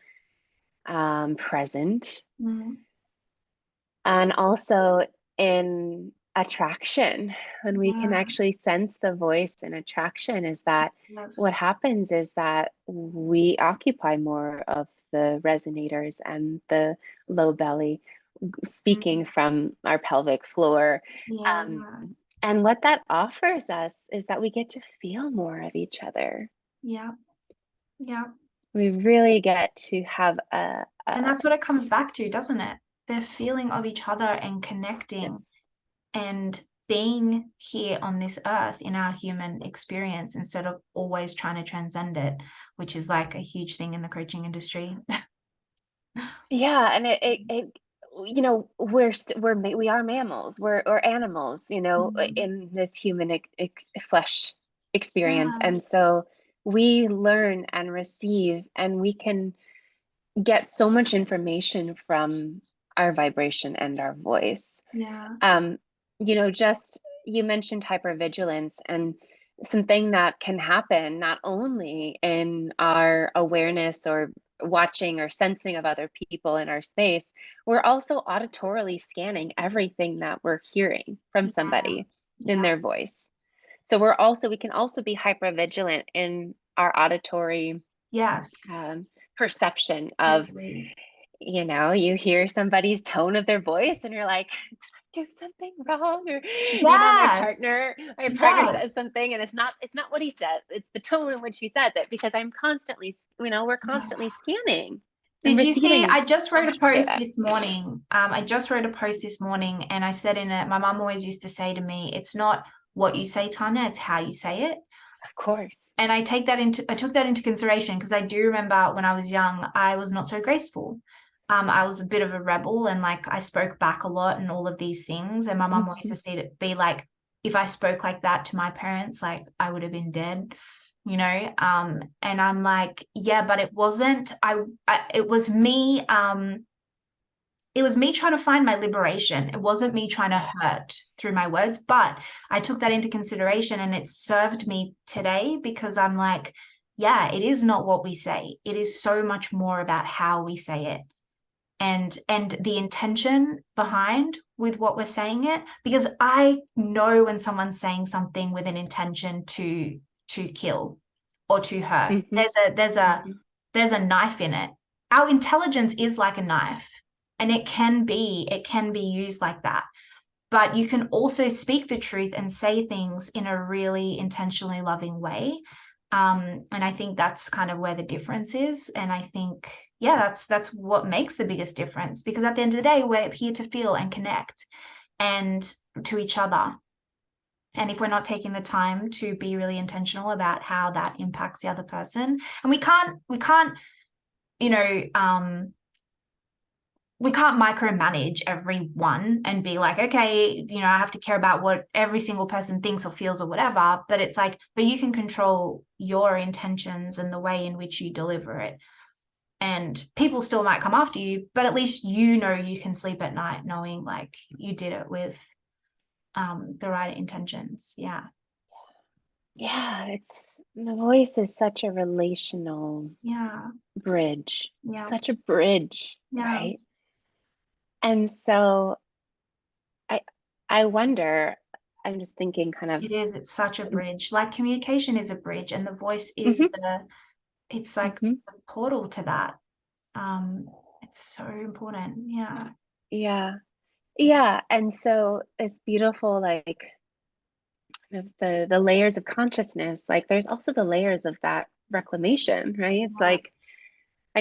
present. mm, And also in attraction, when we can yeah, actually sense the voice in attraction, is that what yes, happens is that we occupy more of the resonators and the low belly, speaking mm, from our pelvic floor. yeah, Um, and what that offers us is that we get to feel more of each other. yeah, yeah. We really get to have And a that's what it comes back to, doesn't it? The feeling of each other and yes. connecting and being here on this earth in our human experience instead of always trying to transcend it, which is like a huge thing in the coaching industry. Yeah, and it we are mammals, we're animals, Mm. in this human flesh experience. Yeah. And so we learn and receive, and we can get so much information from our vibration and our voice. Yeah. Um, just you mentioned hypervigilance, and something that can happen not only in our awareness or watching or sensing of other people in our space, we're also auditorily scanning everything that we're hearing from Yeah. somebody in Yeah. their voice. So we can also be hypervigilant in our auditory Yes. perception of, Totally. you hear somebody's tone of their voice and you're like, did I do something wrong? Or, my Yes. partner says Yes. something and it's not what he says. It's the tone in which he says it, because we're constantly scanning and Did you see? receiving I just so wrote a much post data. this morning. I just wrote a post this morning, and I said in it, my mum always used to say to me, it's not what you say, Tanya, it's how you say it. Of course. And I took that into consideration, because I do remember when I was young, I was not so graceful. I was a bit of a rebel, and like I spoke back a lot and all of these things. And my mum always used to see it be like, if I spoke like that to my parents, like I would have been dead, and I'm like, yeah, but it wasn't. It was me. It was me trying to find my liberation. It wasn't me trying to hurt through my words, but I took that into consideration, and it served me today, because I'm like, yeah, it is not what we say. It is so much more about how we say it, and the intention behind with what we're saying it, because I know when someone's saying something with an intention to kill or to hurt. Mm-hmm. There's a Mm-hmm. there's a knife in it. Our intelligence is like a knife, and it can be used like that. But you can also speak the truth and say things in a really intentionally loving way. And I think that's kind of where the difference is. And I think, yeah, that's what makes the biggest difference, because at the end of the day, we're here to feel and connect and to each other. And if we're not taking the time to be really intentional about how that impacts the other person, and we can't, you know, we can't micromanage everyone and be like, okay, I have to care about what every single person thinks or feels or whatever. But it's like, but you can control your intentions and the way in which you deliver it. And people still might come after you, but at least you can sleep at night knowing like you did it with the right intentions. Yeah. Yeah, the voice is such a relational Yeah. bridge, Yeah. such a bridge, Yeah. right? And so I I wonder, I'm just thinking kind of. It is. It's such a bridge. Like communication is a bridge, and the voice is Mhm, it's like mhm. the portal to that. It's so important. Yeah. Yeah. Yeah. And so it's beautiful, like kind of the layers of consciousness. Like there's also the layers of that reclamation, right? It's Yeah. like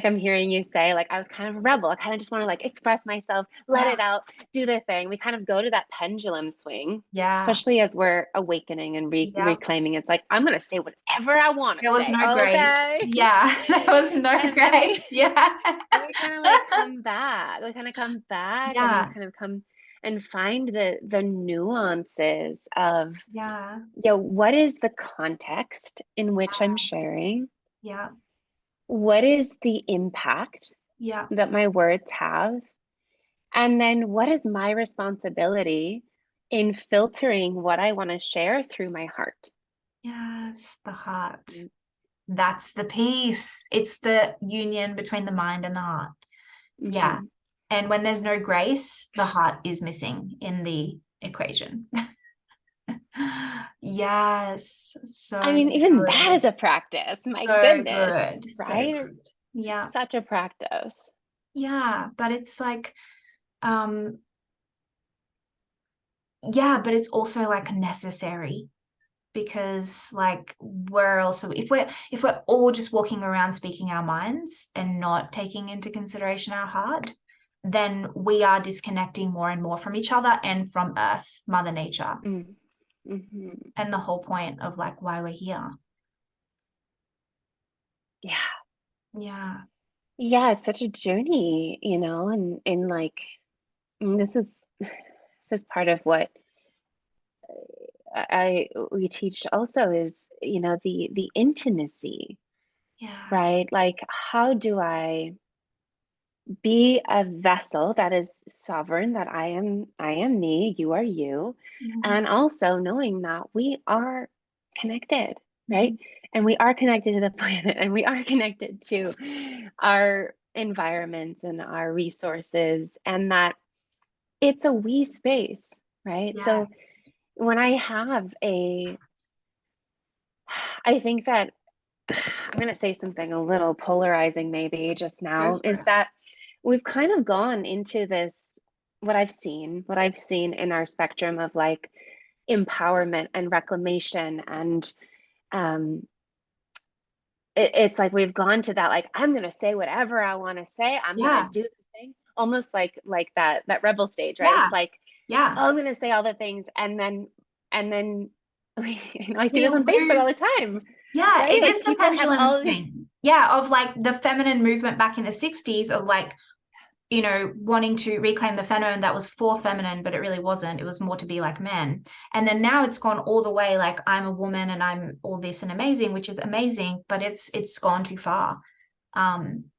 I'm hearing you say, like, I was kind of a rebel. I kind of just want to like express myself, let Yeah. it out, do their thing. We kind of go to that pendulum swing, Yeah. especially as we're awakening and Yeah. reclaiming. It's like, I'm going to say whatever I want to There was say. no grace. Okay. Yeah. There was no and we grace. Yeah. we kind of like come back. We kind of come back and then Yeah. kind of come and find the nuances of, Yeah. what is the context in which I'm sharing? Yeah. What is the impact Yeah. that my words have? And then what is my responsibility in filtering what I want to share through my heart? Yes. The heart. That's the piece. It's the union between the mind and the heart. Yeah. Mm-hmm. And when there's no grace, the heart is missing in the equation. Yes. I So mean, even that good. is a practice. My So goodness, good. So right? good. Yeah. Such a practice. Yeah. But it's like, um, yeah, but it's also like necessary, because like we're also, if we're all just walking around speaking our minds and not taking into consideration our heart, then we are disconnecting more and more from each other and from Earth, Mother Nature, Mm-hmm. and the whole point of like why we're here. Yeah. Yeah. Yeah, it's such a journey, and like this is part of what we teach also is, the intimacy, Yeah. right? Like, how do I be a vessel that is sovereign, that I am me, you are you, Mhm. and also knowing that we are connected, right? Mhm. And we are connected to the planet, and we are connected to our environments and our resources, and that it's a we space, right? So Yes. when I think that I'm going to say something a little polarizing, maybe just Go now, for is it. that we've kind of gone into this, what I've seen in our spectrum of like empowerment and reclamation. And um, it's like we've gone to that, like, I'm going to say whatever I want to say. I'm going to Yeah. do the thing, almost like that rebel stage, right? Yeah. It's like, Yeah. oh, I'm going to say all the things. And then I see We this on Facebook lose. all the time, Yeah, right? it Like is the people have pendulum all, swing. Yeah, of like the feminine movement back in the 60s of like, wanting to reclaim the feminine that was for feminine, but it really wasn't. It was more to be like men. And then now it's gone all the way like I'm a woman and I'm all this and amazing, which is amazing, but it's gone too far. Um,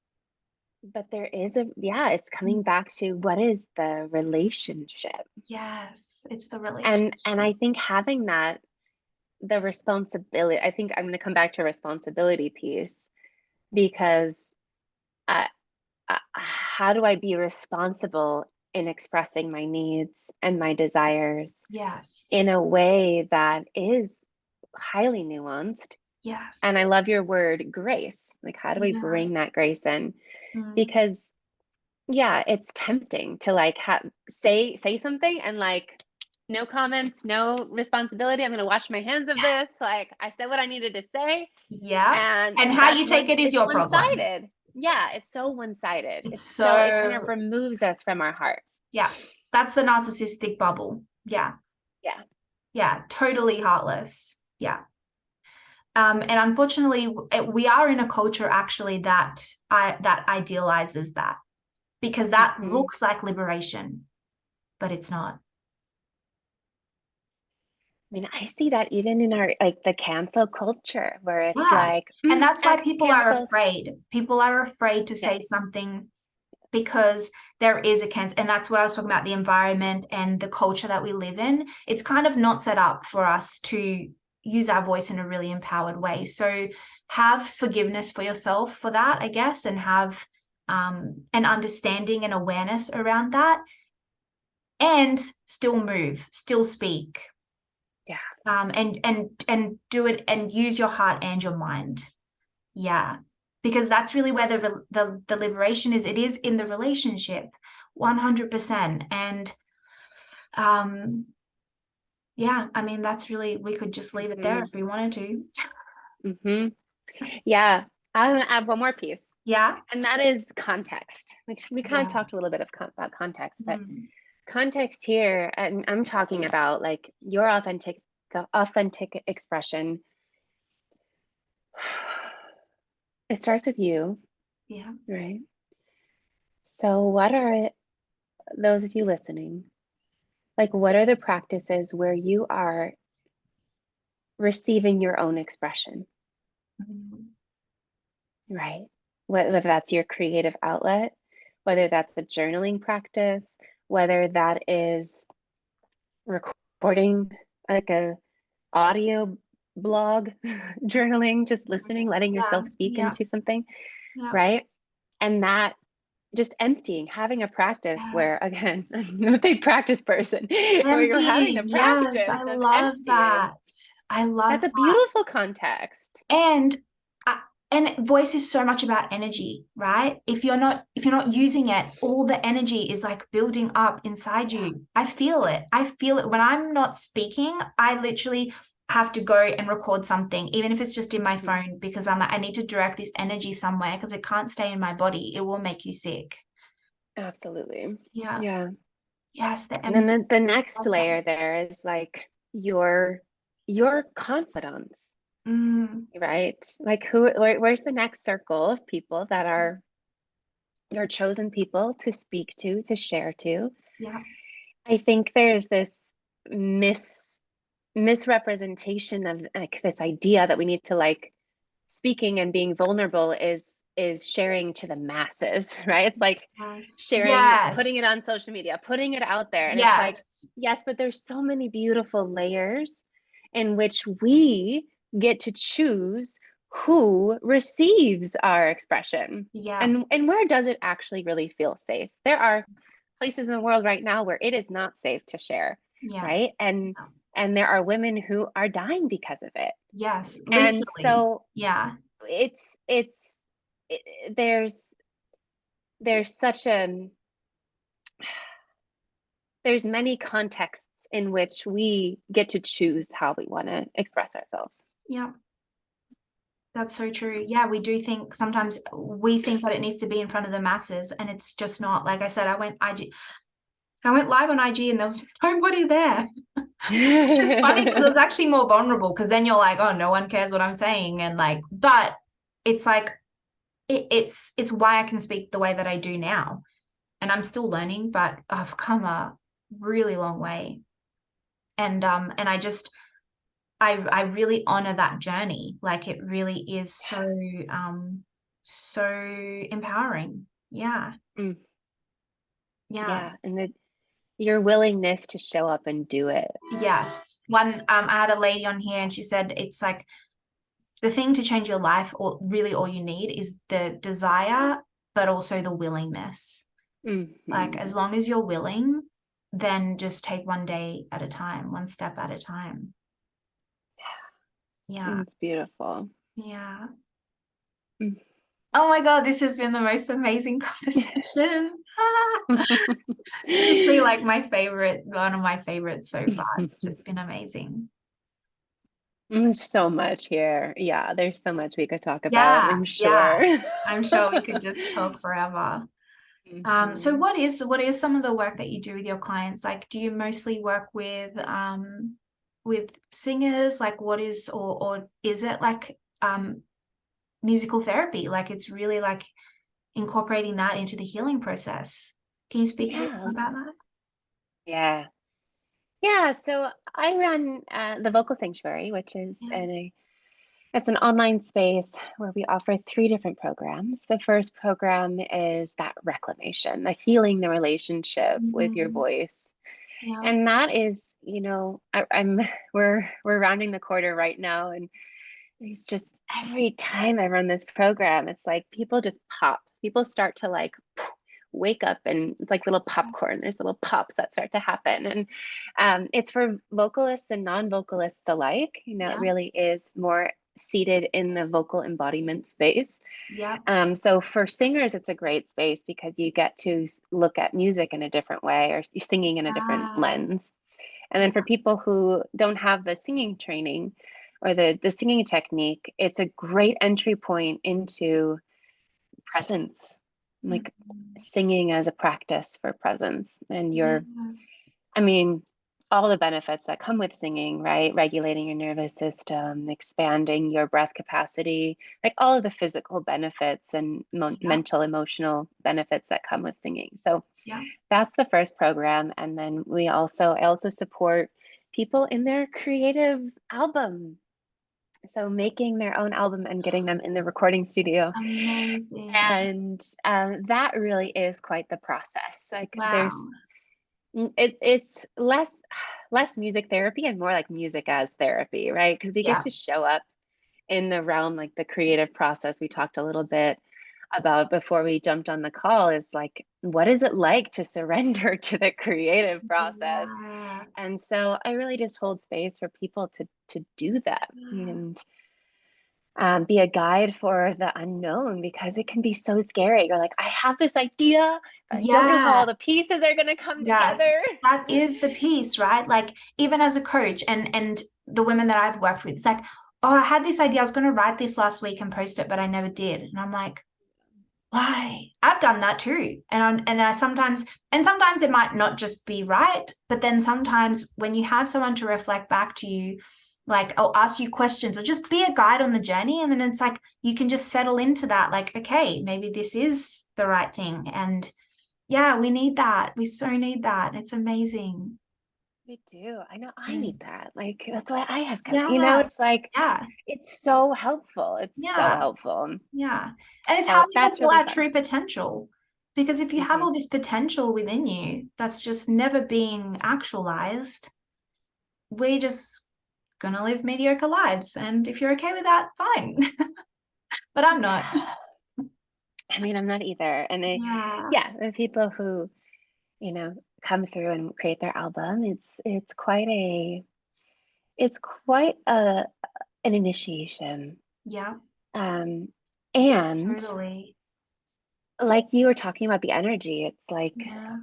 but there is it's coming back to what is the relationship. yes, it's the And relationship. I think having that, the responsibility, I think I'm going to come back to a responsibility piece, because how do I be responsible in expressing my needs and my desires Yes. in a way that is highly nuanced? And Yes. I love your word grace. Like, how do we Yeah. bring that grace in? Mm. Because yeah, it's tempting to like say something and like, no comments, no responsibility. I'm going to wash my hands of this. Like, I said what I needed to say, Yeah. and And how you that's take it is it's your problem. one-sided. Yeah, it's so one-sided. It's It kind of so, removes us from our heart. yeah, that's the narcissistic bubble. Yeah. Yeah. Yeah. Totally heartless. Yeah. And unfortunately, we are in a culture actually that idealizes that because that Hmm. looks like liberation, but it's not. I mean, I see that even in our, like, the cancel culture, where it's Yeah. like, And that's why X people are canceled. afraid. People are afraid to say Yes. something because there is a cancel. And that's what I was talking about, the environment and the culture that we live in. It's kind of not set up for us to use our voice in a really empowered way. So have forgiveness for yourself for that, I guess, and have an understanding and awareness around that, and still move, still speak, Yeah. and do it and use your heart and your mind. Yeah, because that's really where the liberation is. It is in the relationship, 100%. And um, yeah, I mean that's really, we could just leave it there Hmm. if we wanted to. Hmm. Yeah. I'm going to add one more piece, Yeah, and that is context. Like, we kind of yeah, talked a little bit about context, but mm. context here, and I'm talking about like your authentic expression. It starts with you, Yeah. right? So what are, those of you listening, like, what are the practices where you are receiving your own expression, Mm. right? Whether that's your creative outlet, whether that's a journaling practice, whether that is recording like a audio blog, journaling, just listening, letting Yeah, yourself speak yeah, into something, yeah, right? And that, just emptying, having a practice yeah. where, again, I'm a big practice person, where you're having a Emptying, yes, practice I of love emptying. that. I love That's a that. beautiful context. And and voice is so much about energy, right? If you're not using it, all the energy is like building up inside Yeah, you. I feel it when I'm not speaking. I literally have to go and record something, even if it's just in my mhm, phone, because I'm like, I need to direct this energy somewhere because it can't stay in my body. It will make you sick. absolutely. Yeah. Yeah. Yes, the And then empty. the next Love that. layer there is like your confidence, Mm, right? Like, where's the next circle of people that are your chosen people to speak to share to? Yeah. I think there's this misrepresentation of like this idea that we need to like speaking and being vulnerable is sharing to the masses, right? It's like Yes. sharing, putting Yes. it on social media, putting it out there. And it's like, Yes. yes, but there's so many beautiful layers in which we get to choose who receives our expression. Yeah. And where does it actually really feel safe? There are places in the world right now where it is not safe to share, Yeah. right? And there are women who are dying because of it. Yes. And Literally. so Yeah. it's it, there's such a there's many contexts in which we get to choose how we want to express ourselves. Yeah. That's so true. Yeah, we do think sometimes we think that it needs to be in front of the masses, and it's just not. Like I said, I went live on IG and there was nobody there. Which is funny because it was actually more vulnerable, because then you're like, oh, no one cares what I'm saying. And like, but it's like it's why I can speak the way that I do now. And I'm still learning, but I've come a really long way. And I really honor that journey. Like it really is so empowering. Yeah. Mm, Yeah. yeah, and your willingness to show up and do it. Yes. I had a lady on here and she said it's like the thing to change your life, or really all you need is the desire, but also the willingness. Like Mm-hmm. as long as you're willing, then just take one day at a time, one step at a time. Yeah. It's beautiful. Yeah. Mm. Oh my God, this has been the most amazing conversation. Seriously, like one of my favorites so far. It's just been amazing. There's so much here. Yeah, there's so much we could talk about, Yeah, I'm yeah. sure. I'm sure we could just talk forever. So Mhm. what is some of the work that you do with your clients? Like, do you mostly work with singers? Like what is, or is it like musical therapy? Like it's really like incorporating that into the healing process. Can you speak a bit Yeah, more about that? yeah, yeah. So I run the Vocal Sanctuary, which is Yes. it's an online space where we offer three different programs. The first program is that reclamation, the healing the relationship with your Mm, voice. yeah. And that is, I'm we're rounding the corner right now, and it's just every time I run this program, it's like people just pop. People start to like wake up, and it's like little popcorn. There's little pops that start to happen. And it's for vocalists and non-vocalists alike. It Yeah. really is more seated in the vocal embodiment space. Yeah. So for singers, it's a great space because you get to look at music in a different way, or singing in a different Ah, lens. And then for yeah. people who don't have the singing training or the singing technique, it's a great entry point into presence, like Mm, singing as a practice for presence. And yes. I mean, all the benefits that come with singing, right? Regulating your nervous system, expanding your breath capacity, like all of the physical benefits and Yeah. mental, emotional benefits that come with singing. So Yeah. that's the first program. And then I also support people in their creative album. So making their own album and getting them in the recording studio. Amazing. And that really is quite the process. Like Wow. it's less music therapy and more like music as therapy, right? Because we get Yeah. to show up in the realm, like the creative process we talked a little bit about before we jumped on the call, is like, what is it like to surrender to the creative process? Yeah. And so I really just hold space for people to do that, and be a guide for the unknown, because it can be so scary. You're like, I have this idea, but I don't know how Yeah. all the pieces are going to come Yes. together. That is the piece, right? Like even as a coach and the women that I've worked with, it's like, oh, I had this idea. I was going to write this last week and post it, but I never did. And I'm like, why? I've done that too. And I sometimes it might not just be right, but then sometimes when you have someone to reflect back to you, like I'll ask you questions or just be a guide on the journey. And then it's like you can just settle into that, like, okay, maybe this is the right thing. And Yeah, we need that. We so need that. It's amazing. We do. I know I Mm. need that. Like that's why I have kept, Yeah, it's like yeah, it's so helpful. It's so yeah, helpful. yeah. And it's how So we that's fulfill really our fun. true potential. Because if you have Hmm. all this potential within you that's just never being actualized, we're just gonna live mediocre lives. And if you're okay with that, fine. But I'm not. I mean, I'm not either. And Yeah, yeah, the people who, come through and create their album, it's quite an initiation. yeah, Um, and totally. like you were talking about the energy, it's like Yeah,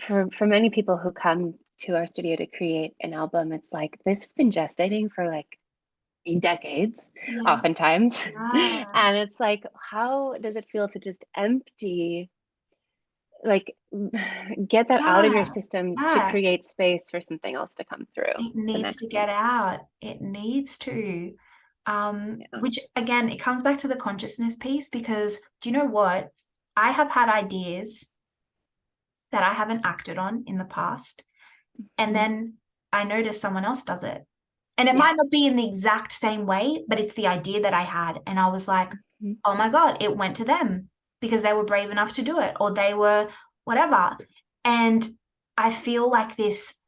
for many people who come to our studio to create an album, it's like this has been gestating for like decades, yeah, oftentimes. yeah, And it's like, how does it feel to just empty, like get that out of your yeah, system to yeah. create space for something else to come through It the needs to next get time? out. It needs to. Yeah. Which again, it comes back to the consciousness piece because do you know what? I have had ideas that I haven't acted on in the past, and Mhm. then I notice someone else does it. And it Yeah. might not be in the exact same way, but it's the idea that I had. And I was like, Mhm. oh my God, it went to them because they were brave enough to do it, or they were whatever. And I feel like this,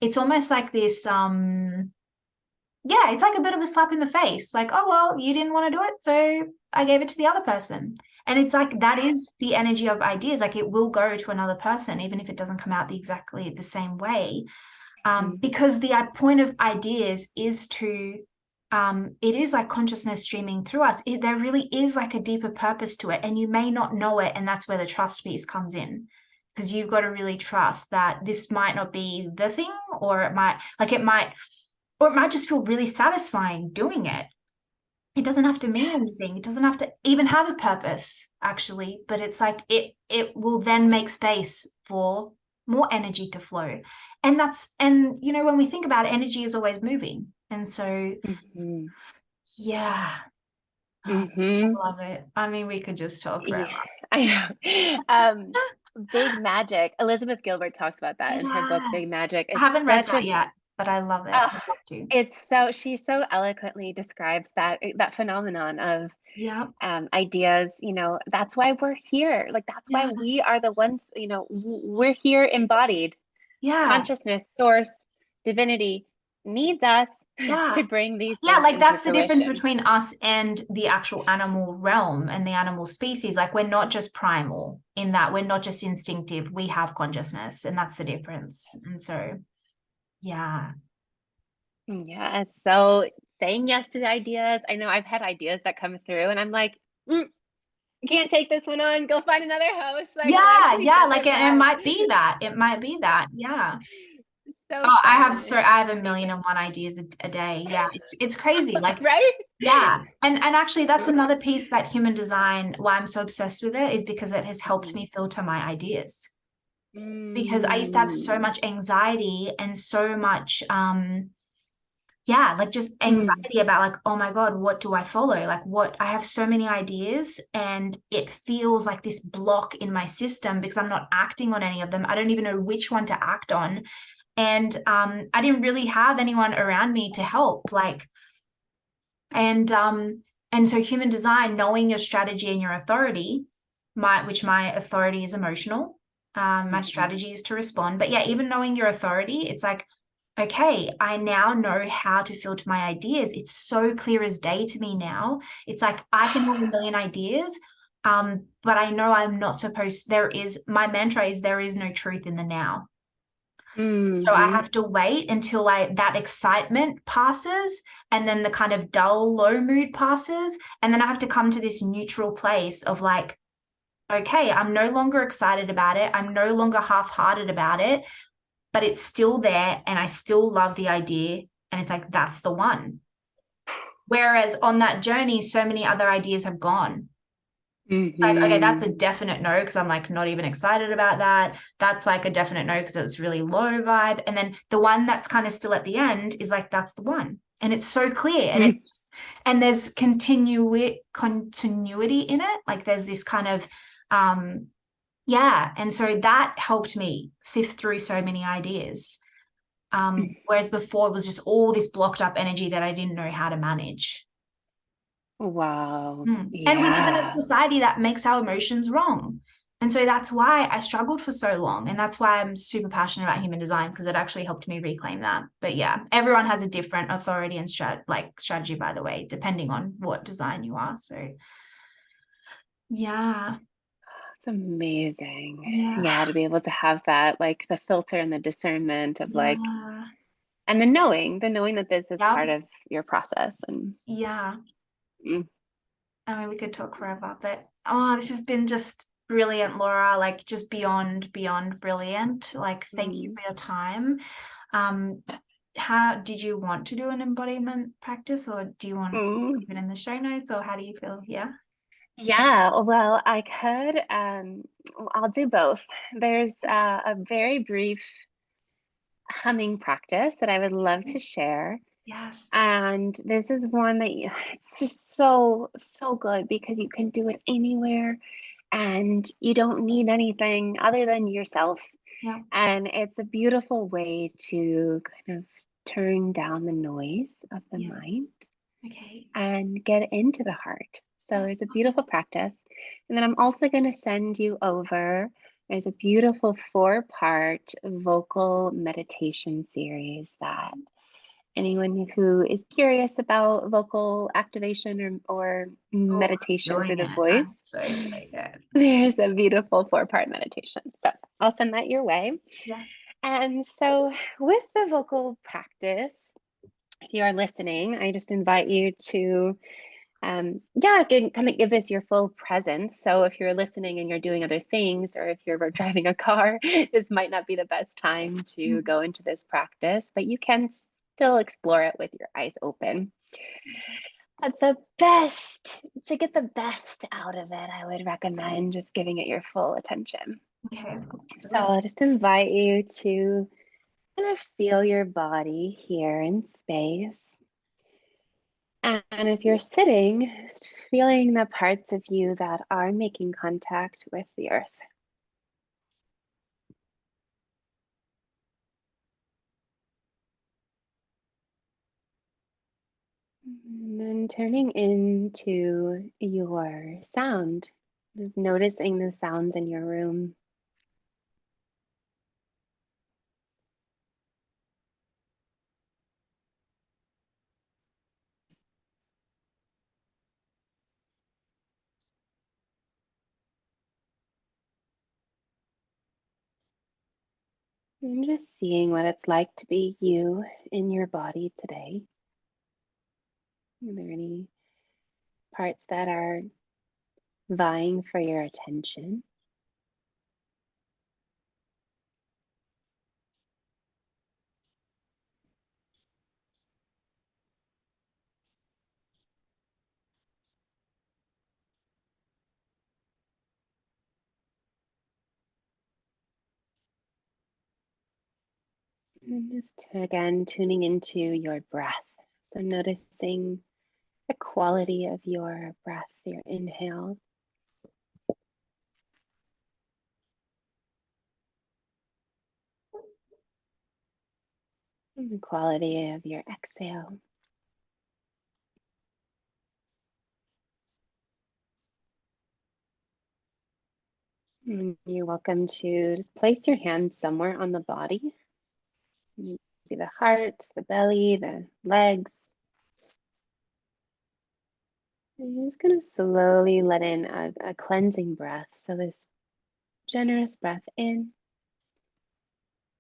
it's almost like this, yeah, it's like a bit of a slap in the face. Like, oh, well, you didn't want to do it. So I gave it to the other person. And it's like that is the energy of ideas. Like it will go to another person, even if it doesn't come out exactly the same way. Mhm. Because the point of ideas is to, it is like consciousness streaming through us. There really is like a deeper purpose to it. And you may not know it. And that's where the trust piece comes in. Because you've got to really trust that this might not be the thing, or it might just feel really satisfying doing it. It doesn't have to mean Yes. anything. It doesn't have to even have a purpose, actually. But it's like it will then make space for more energy to flow. And when we think about it, energy is always moving. And so Hmm. yeah, oh, Hmm. I love it. I mean, we could just talk forever. Yeah, I know. Big Magic. Elizabeth Gilbert talks about that in her book, Yeah. Big Magic. I It's haven't read such that a yet, but I love it. uh, I'd love to. she so eloquently describes that phenomenon of Yeah. ideas. That's why we're here. Like that's why Yeah. we are the ones. We're here embodied. Yeah. Consciousness, source, divinity needs us Yeah. to bring these Yeah, things like into that's the difference fruition. between us and the actual animal realm and the animal species. Like we're not just primal in that we're not just instinctive, we have consciousness, and that's the difference. And so, yeah. Yeah, so saying yes to the ideas. I know I've had ideas that come through, and I'm like, I can't take this one on. Go find another host. Like, let's Yeah, yeah, like revisit it that. might be that. It might be that. Yeah. So Oh, fun. I It's have a million amazing. and one ideas a day. Yeah, it's crazy. Like, Right? yeah. And actually that's another piece that human design, why I'm so obsessed with it, is because it has helped Mhm. me filter my ideas. Because I used to have so Mm. much anxiety and so much yeah, like just Mm. anxiety about like, oh my God, what do I follow? Like what I have so many ideas and it feels like this block in my system because I'm not acting on any of them. I don't even know which one to act on. And I didn't really have anyone around me to help. And um, and so human design, knowing your strategy and your authority, my authority is emotional. My Mhm. strategy is to respond. But yeah, even knowing your authority, it's like, okay, I now know how to filter my ideas. It's so clear as day to me now. It's like I can have a million ideas, but I know I'm not supposed, my mantra is there is no truth in the now. So I Mhm. have to wait until that excitement passes and then the kind of dull, low mood passes. And then I have to come to this neutral place of like, okay, I'm no longer excited about it. I'm no longer half-hearted about it, but it's still there and I still love the idea. And it's like, that's the one. Whereas on that journey, so many other ideas have gone. It's like, okay, that's a Mhm. definite no, because I'm like not even excited about that. That's like a definite no, because it's really low vibe. And then the one that's kind of still at the end is like, that's the one. And it's so clear. And and there's continuity in it. Like there's this kind of Yeah, and so that helped me sift through so many ideas. Whereas before it was just all this blocked up energy that I didn't know how to manage. Wow. And we live in a Yeah. society that makes our emotions wrong. And so that's why I struggled for so long. And that's why I'm super passionate about human design, because it actually helped me reclaim that. But yeah, everyone has a different authority and strategy, by the way, depending on what design you are. So yeah, It's amazing. yeah, Yeah, to be able to have that, like the filter and the discernment of like, yeah, and the knowing that this is yep, part of your process. And yeah. mm, I mean, we could talk forever, but oh, this has been just brilliant, Laura. Like just beyond brilliant. Like, thank you mm, for your time. Um, how did you want to do an embodiment practice, or do you want mm. it in the show notes, or how do you feel? Yeah. Yeah, well, I could, I'll do both. There's a very brief humming practice that I would love to share. Yes. And this is one that it's just so, so good because you can do it anywhere and you don't need anything other than yourself. Yeah. And it's a beautiful way to kind of turn down the noise of the Yeah. mind Okay. and get into the heart. So there's a beautiful practice. And then I'm also going to send you over. There's a beautiful 4-part vocal meditation series that anyone who is curious about vocal activation or Oh, meditation through doing the it. I'm voice, so excited. there's a beautiful 4-part meditation. So I'll send that your way. Yes. And so, with the vocal practice, if you are listening, I just invite you to, yeah, kind of give this your full presence. So, if you're listening and you're doing other things, or if you're driving a car, this might not be the best time to go into this practice, but you can still explore it with your eyes open. But to get the best out of it, I would recommend just giving it your full attention. Okay. Let's do So, it. I'll just invite you to kind of feel your body here in space. And if you're sitting, just feeling the parts of you that are making contact with the earth. And then turning into your sound, noticing the sounds in your room. And just seeing what it's like to be you in your body today. Are there any parts that are vying for your attention? And just again tuning into your breath. So noticing the quality of your breath, your inhale, and the quality of your exhale. And you're welcome to just place your hands somewhere on the body. Maybe the heart, the belly, the legs. And you're just going to slowly let in a cleansing breath. So this generous breath in,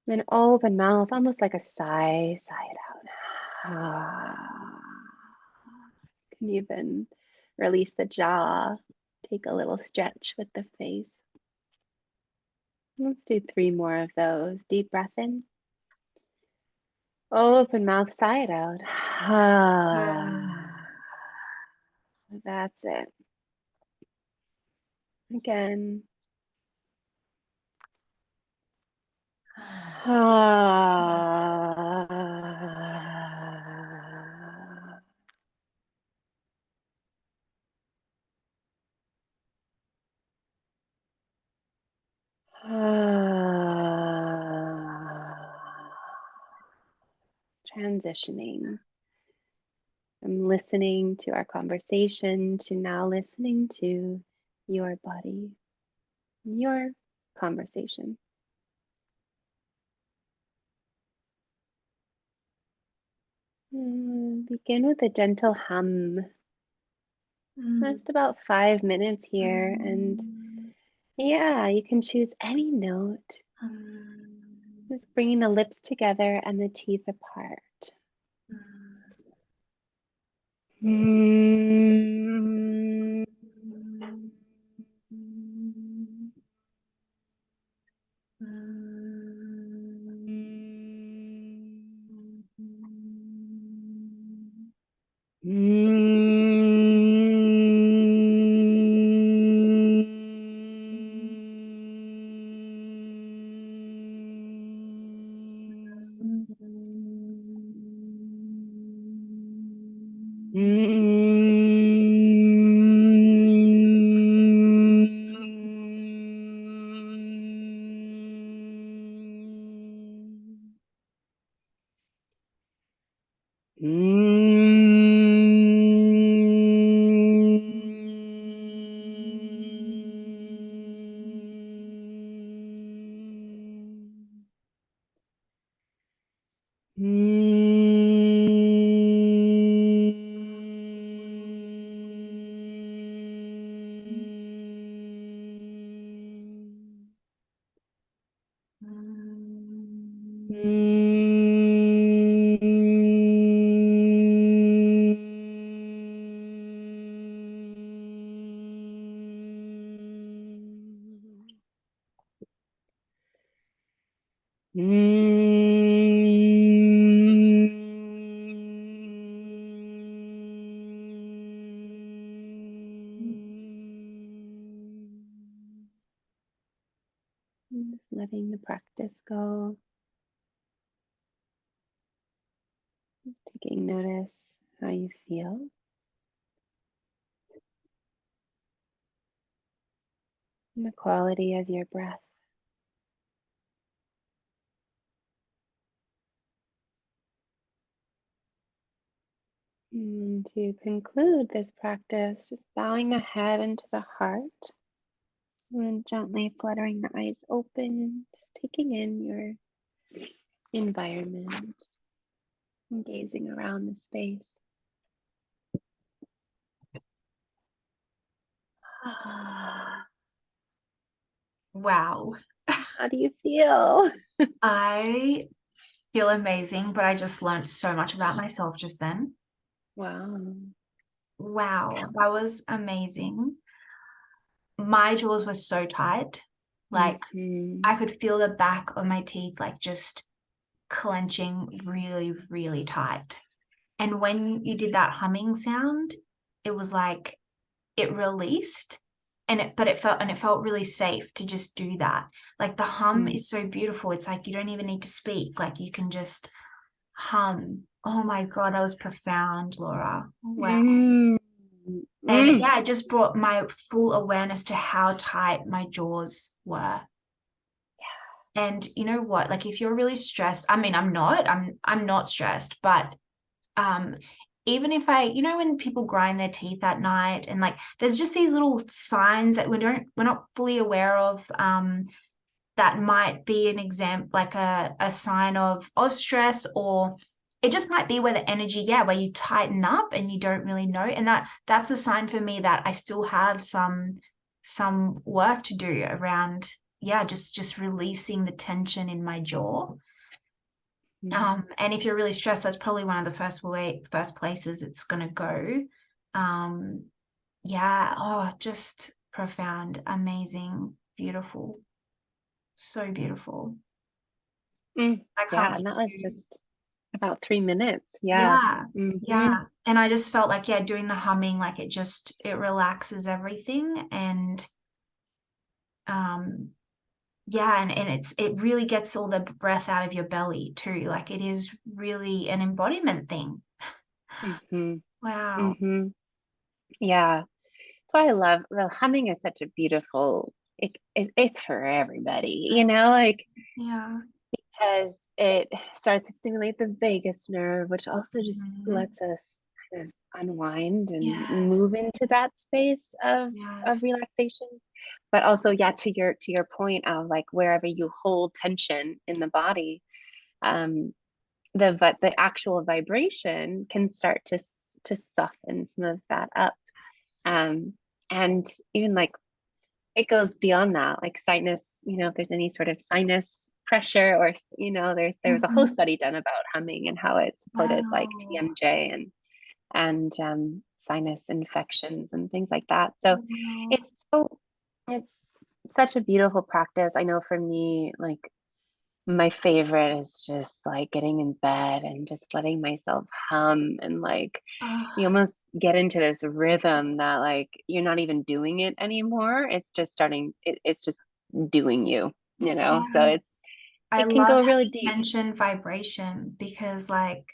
then open mouth, almost like a sigh it out. Can even release the jaw, take a little stretch with the face. Let's do 3 more of those. Deep breath in, open mouth, sigh it out. That's it. Again. transitioning from listening to our conversation to now listening to your body, your conversation. Begin with a gentle hum. Just about 5 minutes here. And yeah, you can choose any note. Just bringing the lips together and the teeth apart. Just letting the practice go. Just taking notice how you feel. And the quality of your breath. And to conclude this practice, just bowing the head into the heart and gently fluttering the eyes open, just taking in your environment and gazing around the space. Wow. How do you feel? I feel amazing, but I just learned so much about myself just then. Wow. Wow, that was amazing. My jaws were so tight. Like I could feel the back of my teeth like just clenching really, really tight. And when you did that humming sound, it was like it released but it felt really safe to just do that. Like the hum is so beautiful. It's like you don't even need to speak. Like you can just hum. Oh my God, that was profound, Laura. Wow. And yeah, it just brought my full awareness to how tight my jaws were. And you know what? Like if you're really stressed, I mean, I'm not stressed, but even if when people grind their teeth at night and like there's just these little signs that we're not fully aware of, that might be an example, like a sign of stress, or it just might be where the energy, where you tighten up and you don't really know. And that's a sign for me that I still have some work to do around, just releasing the tension in my jaw. And if you're really stressed, that's probably one of the first places it's going to go. Just profound, amazing, beautiful. So beautiful. I can't And that was just about 3 minutes. Yeah. And I just felt like, doing the humming, like it relaxes everything. And and it really gets all the breath out of your belly too. Like it is really an embodiment thing. Wow. Yeah. So I love the humming is such a beautiful, it's for everybody, like because it starts to stimulate the vagus nerve, which also just Mhm. lets us kind of unwind and Yes. move into that space of Yes. relaxation. But also, yeah, to your point of like wherever you hold tension in the body, um, the actual vibration can start to soften some of that up. Um, and even like it goes beyond that, like sinus, if there's any sort of sinus pressure or, there was a whole Mhm. study done about humming and how it supported like Wow. TMJ and sinus infections and things like that. So Wow. it's it's such a beautiful practice. I know for me, like my favorite is just like getting in bed and just letting myself hum and like you Oh, almost get into this rhythm that like you're not even doing it anymore. It's just it's just doing so yeah. I it can love go how really you deep. mentioned vibration because, like,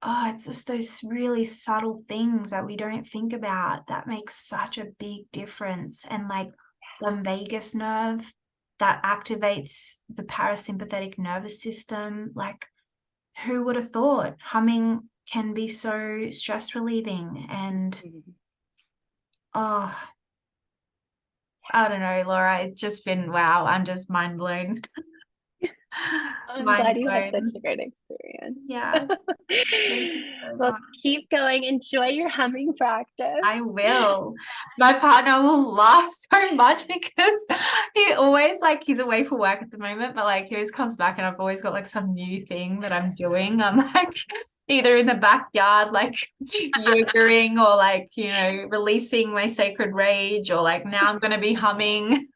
oh, it's just those really subtle things that we don't think about that makes such a big difference. And like the vagus nerve that activates the parasympathetic nervous system, like who would have thought humming can be so stress relieving? And Mhm. oh, I don't know, Laura, it's just been wow, I'm just mind blown. I'm glad Mind you had such blown. a great experience. Yes, thank you so Well, much. keep going. Enjoy your humming I practice. will. My partner will laugh so much because he always like he's away for work at the moment, but like he always comes back and I've always got like some new thing that I'm doing. I'm like either in the backyard, like yogaing or like, releasing my sacred rage or like now I'm gonna be humming.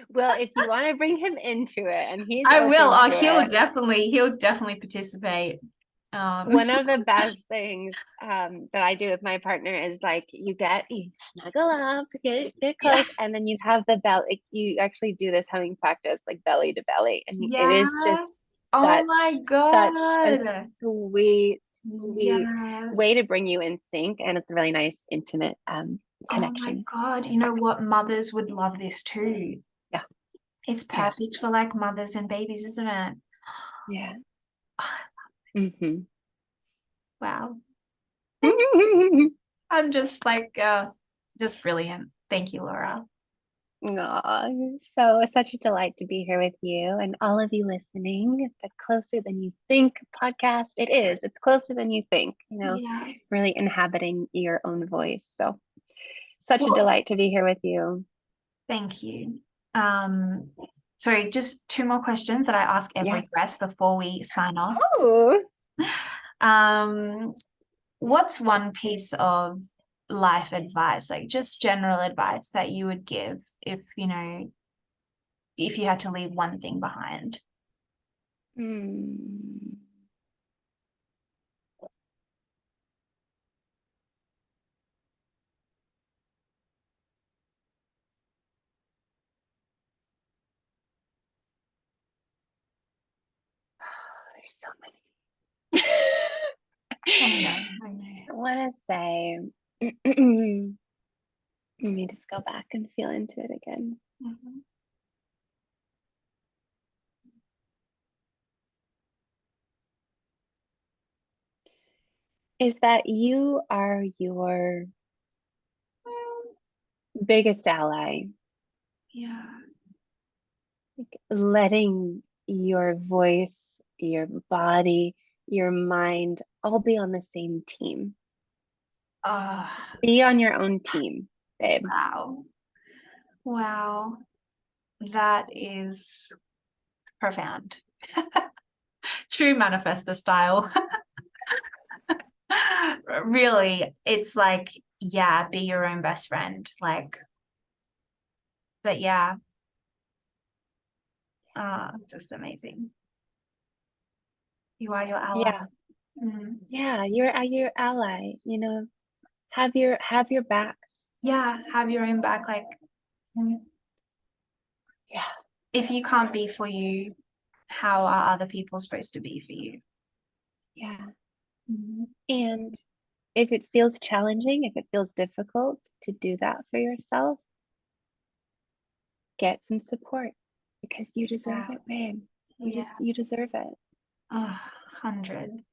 Well, if you want to bring him into it and he's I will. open Oh, to it, he'll definitely participate. one of the best things that I do with my partner is like you snuggle up, get Yeah. close, and then you have the belly. You actually do this humming practice like belly to belly, and it is Yes. just Oh my such a God. sweet way Yes. to bring you in sync, and it's a really nice intimate Oh my connection. God. You know what? Mothers would love this too. Yeah, It's yeah, perfect for like mothers and babies, isn't it? yeah. Hmm. Wow. I'm just like, just brilliant. Thank you, Laura. Aw, so it's such a delight to be here with you and all of you listening. The Closer Than You Think podcast. It is. It's closer than you think, Yes. really inhabiting your own voice. So such a Well, delight to be here with you. thank you. Um, Sorry, just two more questions that I ask Yeah. every guest before we sign off. Oh, Um, what's one piece of life advice, like just general advice that you would give if you had to leave one thing behind? hmm. There's so many. I know, I know. I want to say, let me just go back and feel into it again. Mhm. Is that you are your biggest ally. Yeah. Letting your voice, your body, your mind all be on the same team. Oh, Be on your own team, babe. wow. Wow. That is profound. True manifestor style. Really, it's like, yeah, be your own best friend. Like, but yeah, just amazing. You are your ally. Yeah, Mhm. yeah, you're your ally. Have your back. Yeah, have your own back. Like, mm, Yeah, if you can't be for you, how are other people supposed to be for you? yeah. Mhm. And if it feels challenging, if it feels difficult to do that for yourself, get some support because you deserve Yeah. it, babe. You deserve it. 100.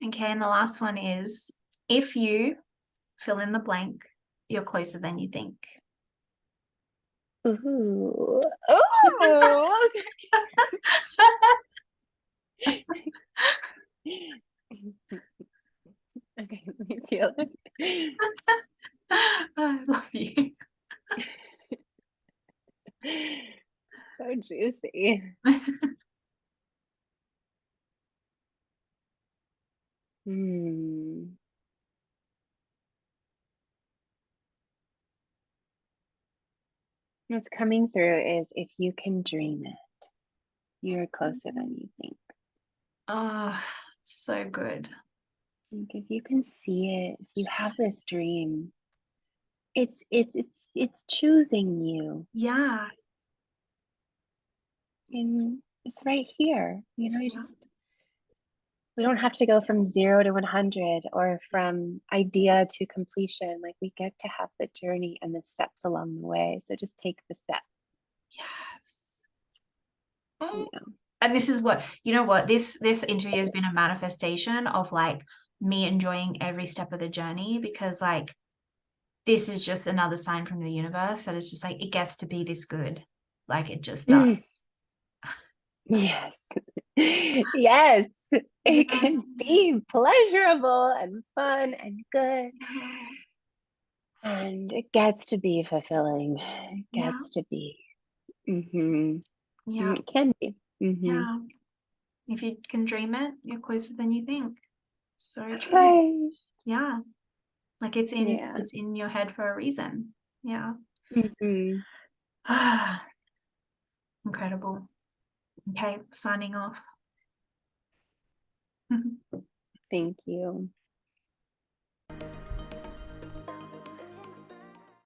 Okay, and the last one is, if you fill in the blank, you're closer than you think. Ooh. Oh, okay. Okay, let me feel it. I love you. So juicy. What's coming through is, if you can dream it, you're closer than you think. Oh, so good. Like, if you can see it, if you have this dream, it's choosing you. Yeah. And it's right here. You know, we don't have to go from 0 to 100 or from idea to completion. Like, we get to have the journey and the steps along the way. So just take the step. Yes. Yeah. And this is what, you know what, this interview has been a manifestation of like me enjoying every step of the journey, because like this is just another sign from the universe that it's just like, it gets to be this good. Like it just does. Yes. Yes. It can be pleasurable and fun and good. And it gets to be fulfilling. It gets to be. Yeah. It can be. Yeah. If you can dream it, you're closer than you think. So true. Right. Yeah. Like it's in your head for a reason. Yeah. Incredible. Okay, signing off. Thank you.